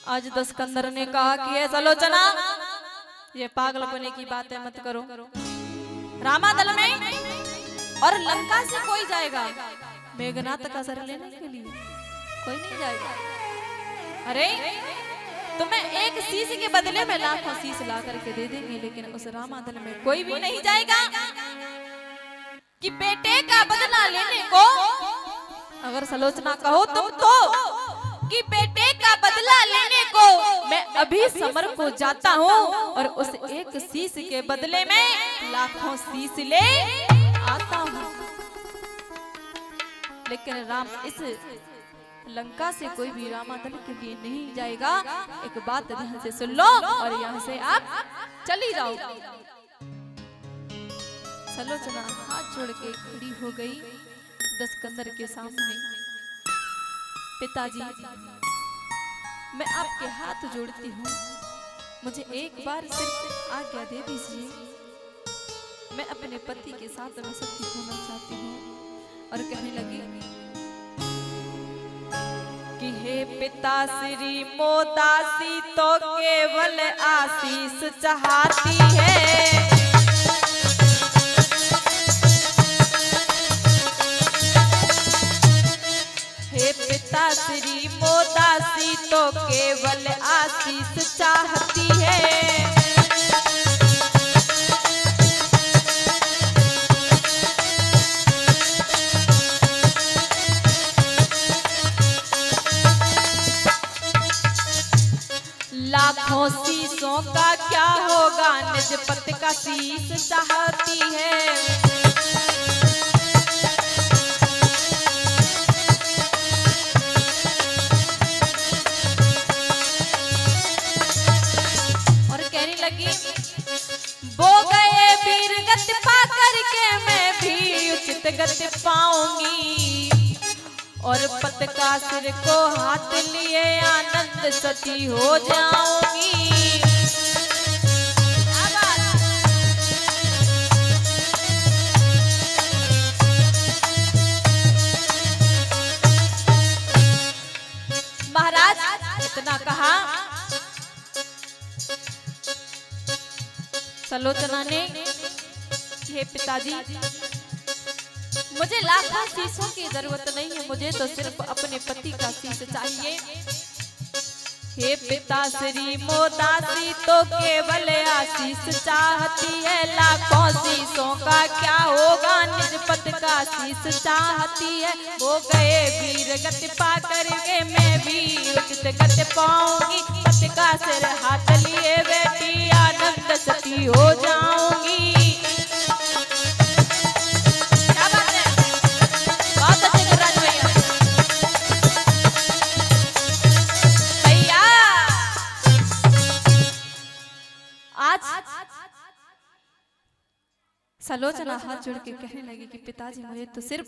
आज दस्कंदर ने कहा कि ऐसा लोचना ये पागलपने की बातें मत करो। रामादल में और लंका से कोई जाएगा मेघनाथ का सर लेने के लिए? कोई नहीं जाएगा। अरे तुम्हें एक शीश के बदले में लाखों शीश ला करके दे देंगे, लेकिन उस रामादल में कोई भी नहीं जाएगा कि बेटे का बदला लेने को। अगर सलोचना कहो तुम तो कि बेटे का बदला लेने को मैं अभी समर को जाता हूँ और उस एक शीश के बदले में लाखों शीश ले आता हूँ, लेकिन राम इस लंका से कोई भी रामादल के लिए नहीं जाएगा। एक बात ध्यान से सुन लो और यहाँ से आप चली जाओ। सलोचना हाथ जोड़ के खड़ी हो गई दस्कंदर के सामने। पिताजी मैं आपके हाथ जोड़ती हूँ, मुझे एक बार सिर्फ आज्ञा दे दीजिए। मैं अपने पति के साथ में सती होना चाहती हूँ। और कहने लगी कि हे पिता श्री मोदासी तो केवल आशीष चाहती है। हे पिता श्री मोदासी तो केवल आशीष चाहती है। लाखों शीशों का क्या होगा, निज पति का शीश चाहती है। वो गए वीर गति पा करके मैं भी उचित गति पाऊंगी और पत का सिर को हाथ लिए आनंद सती हो जाऊंगी। महाराज इतना कहा सलोचना ने, हे पिताजी मुझे लाखों शीशों की जरूरत नहीं है, मुझे तो सिर्फ अपने पति का शीश चाहिए। हे पिता श्री मोदासी तो केवल आशीष चाहती है। लाखों शीशों का क्या होगा, निज पति का शीश चाहती है। वो गए वीर गति पा करके मैं भी उचित गति पाऊंगी। पति का सिर हाथ लिए बेटी आनंद सती हो जाऊंगी। क्या बात है, बहुत अच्छे गुरुराज भैया। भैया आज सलोचना हाथ जोड़ के कहने लगी कि पिताजी मुझे तो सिर्फ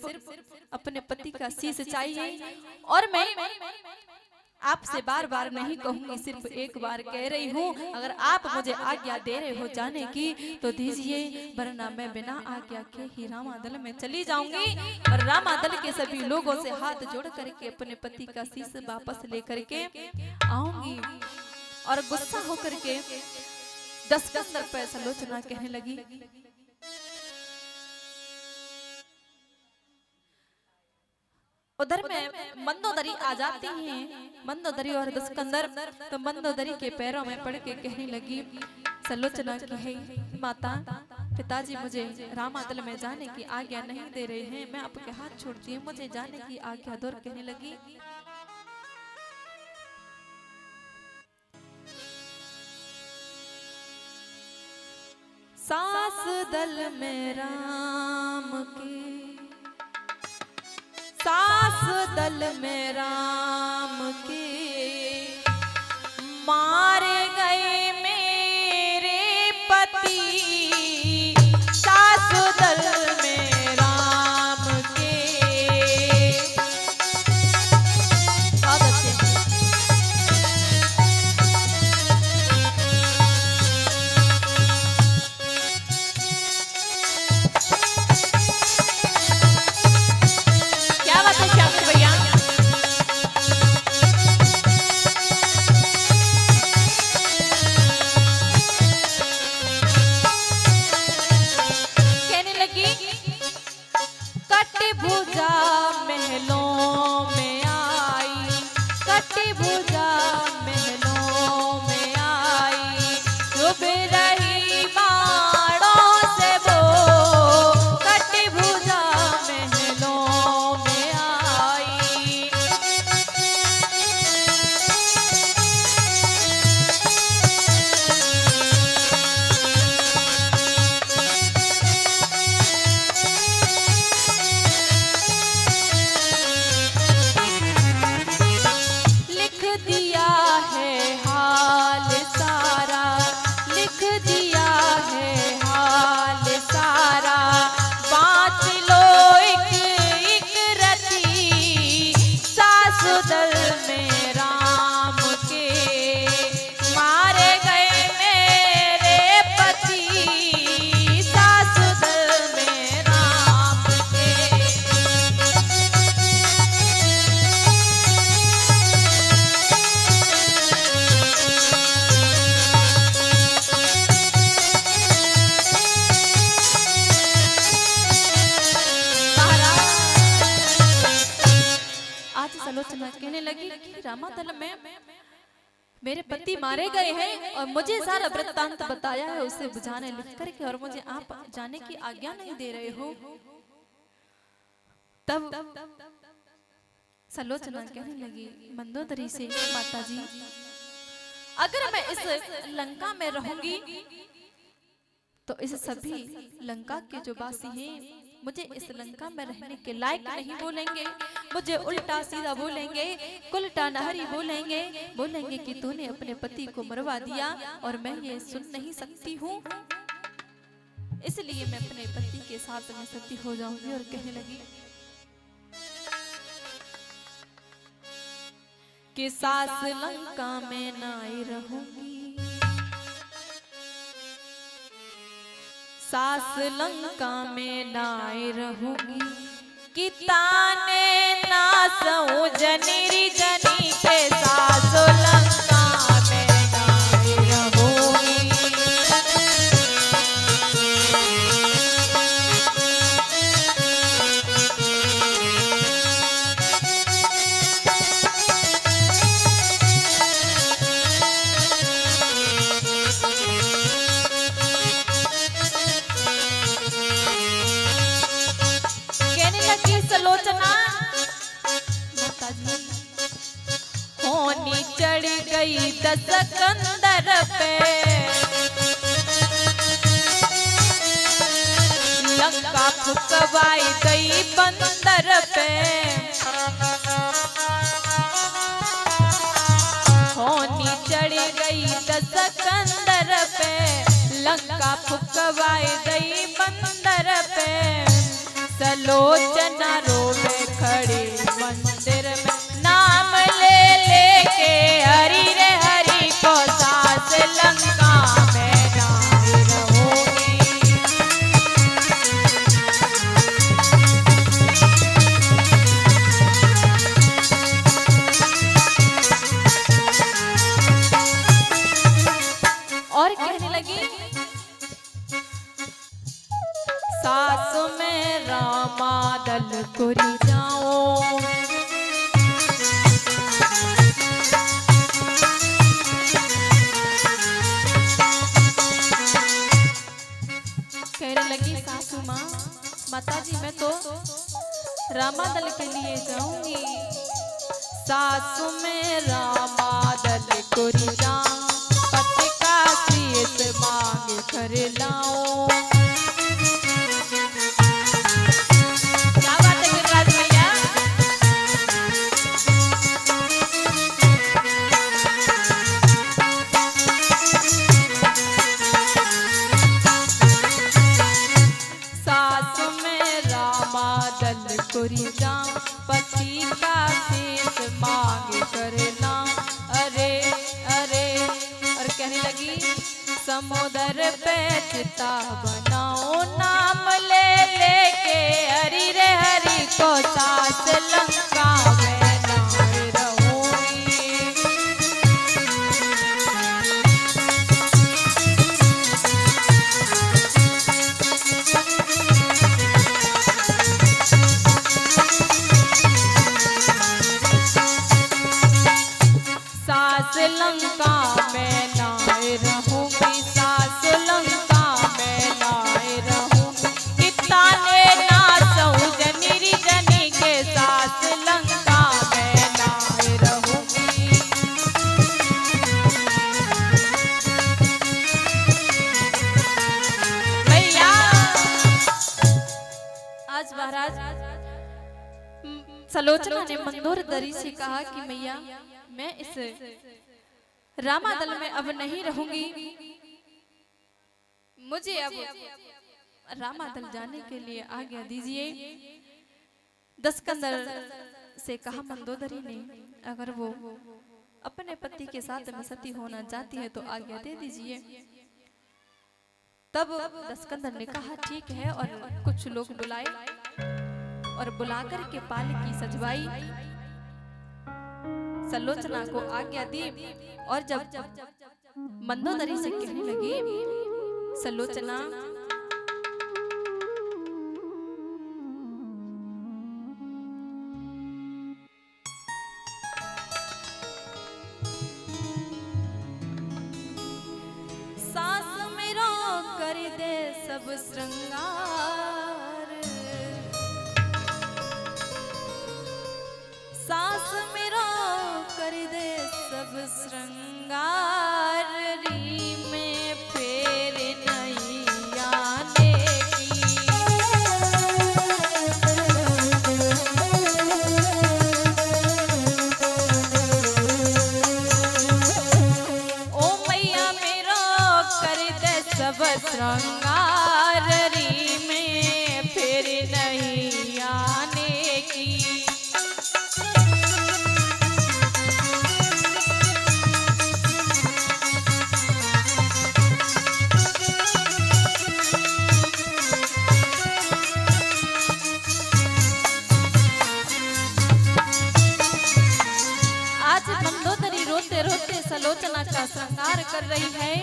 अपने पति का शीश चाहिए और मैं आपसे बार बार नहीं कहूंगी, सिर्फ एक बार कह रही हूँ। अगर आप मुझे आज्ञा दे रहे हो जाने की तो दीजिए, वरना मैं बिना आज्ञा के ही रामादल में चली जाऊंगी और रामादल के सभी लोगों से हाथ जोड़ करके अपने पति का शीश वापस लेकर के आऊंगी। और गुस्सा होकर के दस्कंदर पे सलोचना कहने लगी, उधर में मंदोदरी आ जाती हैं, मंदोदरी और दस्कंदर। तो मंदोदरी के पैरों में पड़ के कहने लगी सलोचना की, है माता, पिताजी मुझे रामातल में जाने की आज्ञा नहीं दे रहे हैं, मैं आपके हाथ छोड़ती हूँ, मुझे जाने की आज्ञा दो। कहने लगी सास दल में राम के, सास दल में राम के, मारे गए मेरे पति, सास दल में राम के। बहुत अच्छे। क्या बात है श्याम भैया। कहने लगी कटी भुजा महलों में आई, कटी भुजा महलों में आई, डूब रही बाणों से वो, कटी भुजा महलों में आई। लिख दिया है हाल सारा, लिख दिया है हाल सारा, बाँच लो एक एक रति, सास दल में राम के, मारे गए मेरे पति, सास दल में राम के। आज सलोचना कहने लगी कि रामातल में मेरे पति मारे गए हैं और मुझे सारा वृत्तांत बताया है उसे बुझाने लिख करके, और मुझे आप जाने की आज्ञा नहीं दे रहे हो। तब सलोचना कहने लगी मंदोदरी से, माता जी अगर मैं इस लंका में रहूंगी तो इस सभी लंका के जो वासी हैं मुझे इस लंका में रहने के लायक नहीं बोलेंगे, मुझे उल्टा सीधा बोलेंगे, कुलटा नहरी बोलेंगे, बोलेंगे कि तूने अपने पति को मरवा दिया और मैं ये सुन नहीं सकती हूँ, इसलिए मैं अपने पति के साथ में सती हो जाऊंगी। और कहने लगी कि सास लंका में नाई रहूंगी, सास लंका में नाई रहूंगी, कि ताने ना सऊ जनीरी जनी के, सास लंका में नाई रहूंगी। सलोचना माता जी होनी चढ़ गई दस्कंदर पे, लंका फुकवाई गई बंदर पे, होनी चढ़ गई दस्कंदर पे, लंका फुकवाई गई बंदर पे, सलोचना रोवे खड़ी मंदिर में, नाम ले लेके हरि रे हरि को, सास लंका में नाई रहूंगी। माताजी मैं तो रामादल के लिए जाऊंगी। सासु में रामादल कोरी जाऊं, पति का शीश मांग कर लाऊं। क्या बात है गिरिराज भैया। सासु में रामादल कोरी जाऊं, पति का शीश मांग करना। अरे अरे और कहने लगी समुद्र पे चिता बनाओ, नाम ले लेके हरि रे हरि को सास लंका में नाए रहूंगी। सास लंका में नाए रहूंगी, सास लंका में नाए रहूंगी। कितना ने ना सहू जनी जनी के सास लंका में नाए रहूंगी। भैया आज महाराज सलोचना ने मंदोर दरी से कहा कि मैया मैं इस रामादल में अब नहीं रहूंगी, मुझे अब रामादल जाने के लिए आज्ञा दीजिए। दस्कंदर से कहा मंदोदरी ने अगर वो अपने पति के साथ में सती होना चाहती है तो आज्ञा दे दीजिए। तब दस्कंदर ने कहा ठीक है और कुछ लोग बुलाए और बुलाकर के पालकी सजवाई, सलोचना को आज्ञा दी। और जब मंदोदरी से कहने लगी सलोचना सास मेरा कर दे सब श्रृंगार, सास मेरा कर दे सब श्रृंगार, री में फेर नहीं आने की। ओ मैया मेरा कर दे सब श्रृंगार, री में फेर नहीं आने की। मंदोदरी रोते रोते सलोचना का श्रृंगार कर रही है।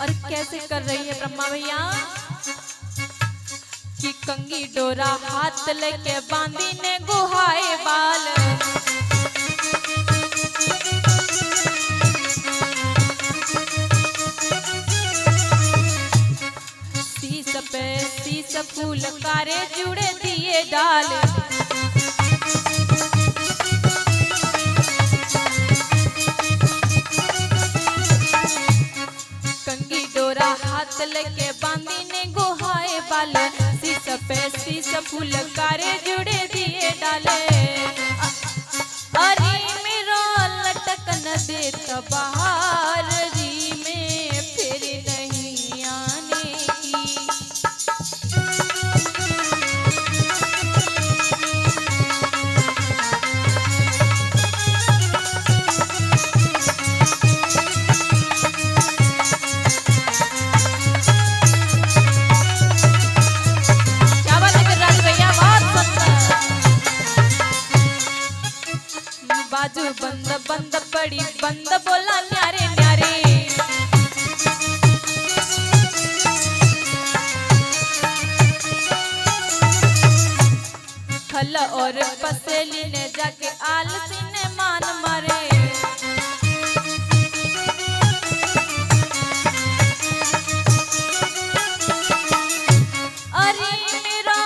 और कैसे कर रही है ब्रह्मा भैया कि कंगी डोरा हाथ लेके बांधी ने गुहाए बाल, शीश पे शीश फूल कारे जुड़े दिए डाल। हाथ लेके बांधी ने गुहाए बाल, शीश पे शीश फूल कारे जुड़े दिए डाले। अरे मेरा लटकन देत बाहर, री में फिर नहीं आने की। बाजू बंद बंद पड़ी बंद बोला न्यारे न्यारे, खल और पसेली ने जाके आलसी ने मान मारे। अरे मेरा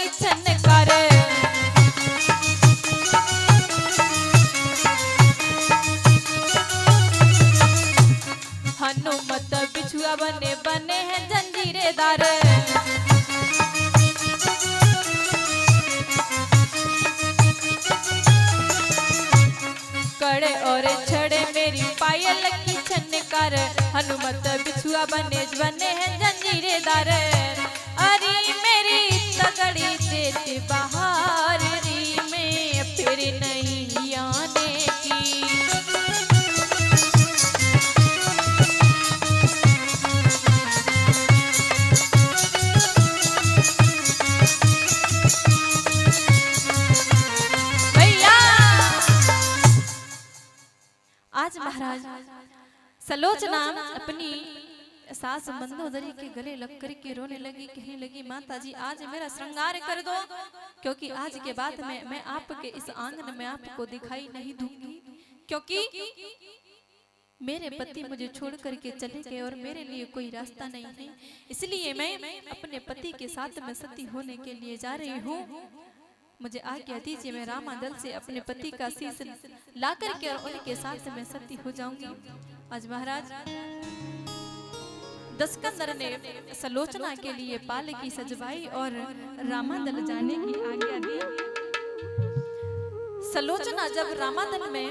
लगी छनकार हनुमत बिछुआ बने बने हैं जंजीरेदार कड़े और छड़े मेरी पायल की छनकार हनुमत बिछुआ बने बने हैं जंजीरेदार अरे मेरी तगड़ी देती बहार री में फिर नहीं आने की आज महाराज सलोचना अपनी सास मंदोदरी के गले लग कर के रोने लगी, कहने लगी माता जी आज मेरा श्रृंगार कर दो क्योंकि आज के बाद मैं आपके इस आंगन में आपको दिखाई नहीं दूंगी क्योंकि मेरे पति मुझे छोड़ करके चले गए और मेरे लिए कोई रास्ता नहीं है, इसलिए मैं अपने पति के साथ में सती होने के लिए जा रही हूँ। मुझे आज्ञा दीजिए मैं रामादल से अपने पति का शीश ला करके और उनके साथ में सती हो जाऊंगी। आज महाराज दस्कंदर ने सलोचना के लिए पालकी सजवाई और रामादल जाने की आज्ञा दी। सलोचना जब रामादल में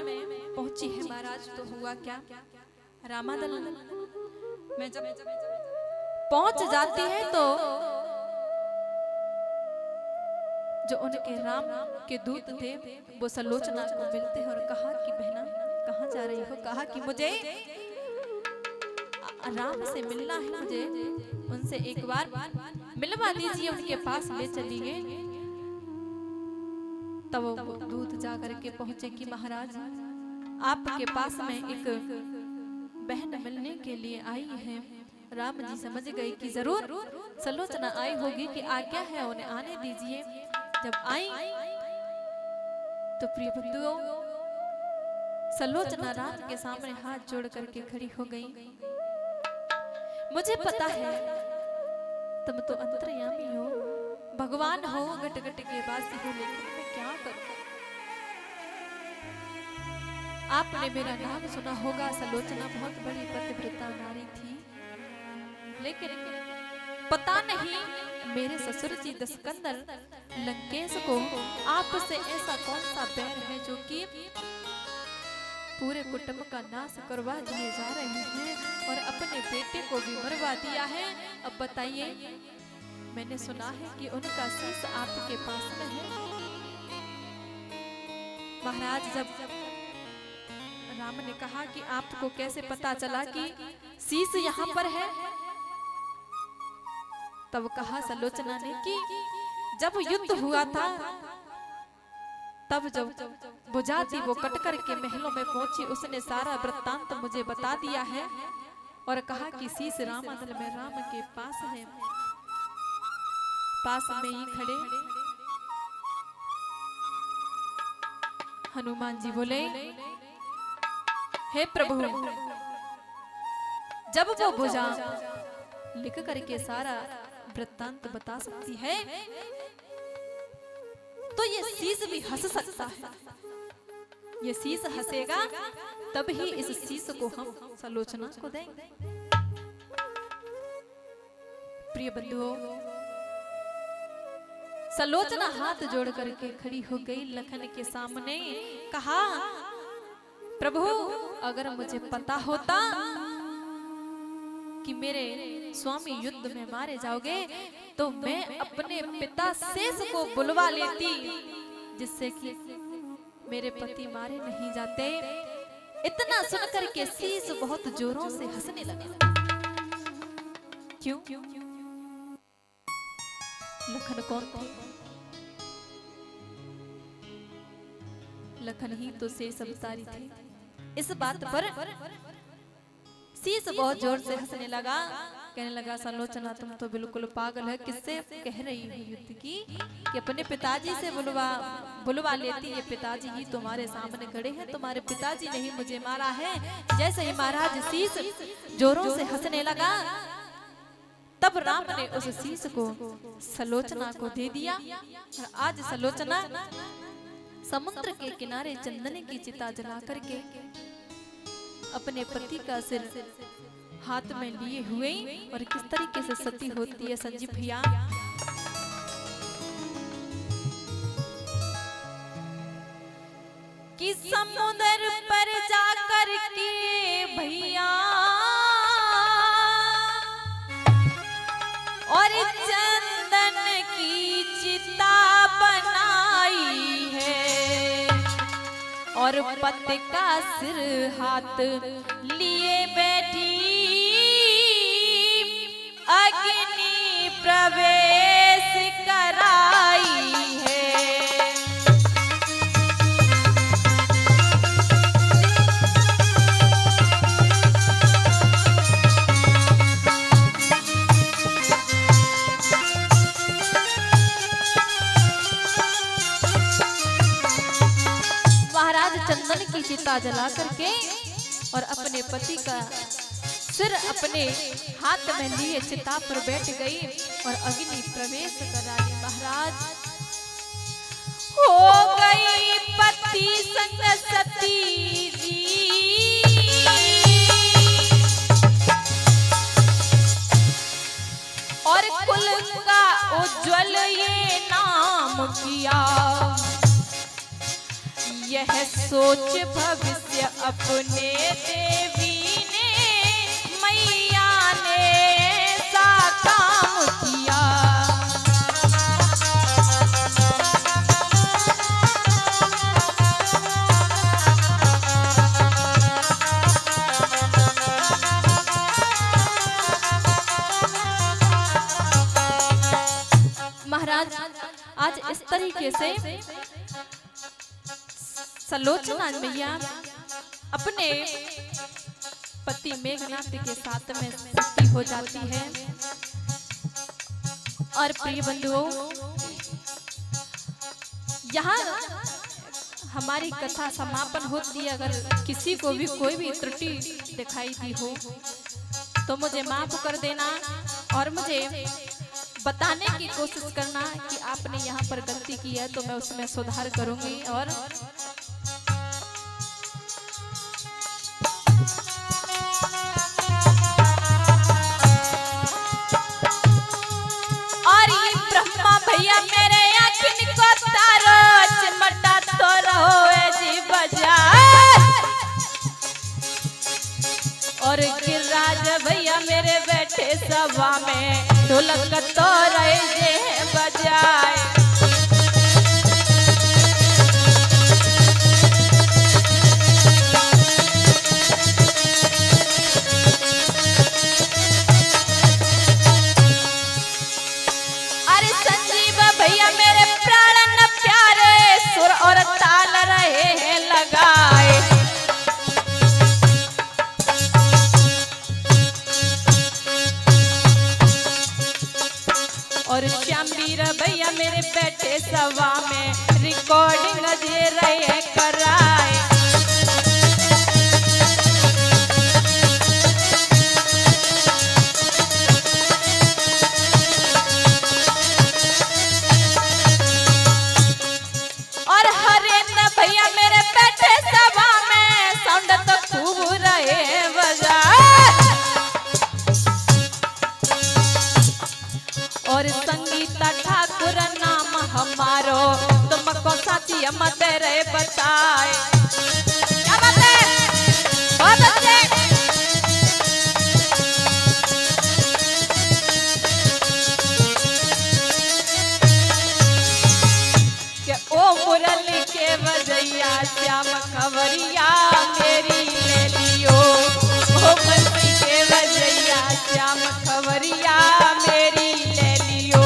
पहुंची है महाराज तो हुआ क्या, रामादल में जब पहुंच जाती है तो जो उनके राम के दूत थे वो सलोचना को मिलते हैं और कहा कि बहना कहाँ जा रही हो, कहा कि मुझे राम से मिलना है, मुझे उनसे एक बार मिलवा दीजिए, उनके पास ले चलिए। तब वो दूत जा करके पहुंचे कि महाराज आपके पास में एक बहन मिलने के लिए आई है। राम जी समझ गए कि जरूर सलोचना आई होगी कि आज्ञा है उन्हें आने दीजिए। जब आई तो प्रिय बंधुओं सलोचना राम के सामने हाथ जोड़ करके खड़ी हो गई। मुझे पता है तुम तो अंतर्यामी हो, भगवान हो, घट घट के वासी हो, लेकिन मैं क्या करूं। आपने मेरा नाम सुना होगा, सलोचना बहुत बड़ी पतिव्रता नारी थी, लेकिन पता नहीं मेरे ससुर जी दस्कंदर लंकेश को आपसे ऐसा कौन सा बैर है जो कि पूरे कुटुंब का नाश करवा दिए जा रहे हैं और अपने बेटे को भी मरवा दिया है। अब बताइए, मैंने सुना है कि उनका शीश आपके पास में है। महाराज जब राम ने कहा कि आपको कैसे पता चला कि शीश यहाँ पर है, तब कहा सलोचना ने कि जब युद्ध हुआ था तब जब बुझाती वो कटकर के महलों में पहुंची, उसने सारा वृत्तांत मुझे बता दिया है और कहा कि शीश रामादल में राम के पास है। पास में ही खड़े हनुमान जी बोले, हे प्रभु, जब वो भुजा लिख करके सारा वृत्तांत बता सकती है तो ये शीश भी हंस सकता है। ये शीश हंसेगा तब ही इस शीश को हम सलोचना को देंगे। प्रिय बंधुओं, सलोचना हाथ जोड़ करके खड़ी हो गई लखन के सामने, कहा प्रभु अगर मुझे पता होता कि मेरे स्वामी युद्ध में मारे जाओगे तो मैं अपने पिता शेष को बुलवा लेती, जिससे कि मेरे पति मारे नहीं जाते। इतना सुनकर के शीश बहुत जोरों से हंसने लगा। क्यों? लखन कौन थे? लखन ही तो शेष अवतारी थे। इस बात पर शीश बहुत जोर से हंसने लगा, कहने लगा सलोचना तुम तो बिल्कुल पागल है, किससे कह रही हो युद्ध की कि अपने पिताजी से बुलवा लेती। ये पिताजी ही तुम्हारे सामने खड़े हैं, तुम्हारे पिताजी ने ही मुझे मारा है। जैसे ही महाराज शीश जोरों से हंसने लगा तब राम ने उस शीश को सलोचना को दे दिया और आज सलोचना समुद्र के किनारे चंदन की चिता जला करके अपने पति का सिर हाथ में लिए हुए और किस तरीके से सती होती है संजीव भैया। कि समुद्र पर जाकर के भैया और चंदन की चिता बनाई है और पति का सिर हाथ लिए बैठी अग्नि प्रवेश कराई है। चंदन की चिता जला करके और अपने पति का सिर अपने हाथ में लिए चिता पर बैठ गई और अग्नि प्रवेश कराई। महाराज हो गई पति संग सती जी और कुल का उज्जवल ये नाम किया। यह सोच भविष्य अपने देवी ने मैया ने ऐसा काम किया। महाराज आज इस तरीके से सलोचना मैया अपने पति मेघनाथ के साथ में सती हो जाती है। और प्रिय बंधुओं, यहाँ हमारी कथा समापन होती है। अगर किसी को भी कोई भी त्रुटि दिखाई दी हो तो मुझे माफ कर देना और मुझे बताने की कोशिश करना कि आपने यहाँ पर गलती की है तो मैं उसमें सुधार करूंगी। और ये ब्रह्मा भैया मेरे अखिन को तारो चिमटा तो रहो जी बजा। और गिरिराज भैया मेरे बैठे सभा में ढोलक तो रहे बजाए। अरे संजीव भैया मेरे प्राण प्यारे सुर और ताल रहे हैं लगाए। और श्यामवीर भैया मेरे बैठे सभा में रिकॉर्डिंग दे रहे कराए। और हरेंद्र भैया मेरे बैठे सभा में साउंड तो खूब रहे बजा। और संगीता ठाकुर नाम हमारो तुमको साथी हम तेरे बताए। क्या बात है, बहुत अच्छे। के ओ मुरली के बजैया श्याम खबरिया मेरी ले लियो। ओ मुरली के बजैया श्याम खबरिया मेरी ले लियो।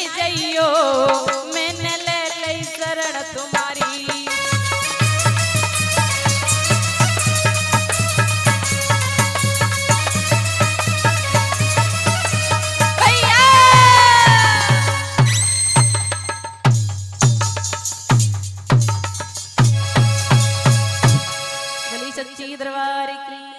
आई जइयो मैंने ले लई शरण तुम्हारी। सच्ची दरबार की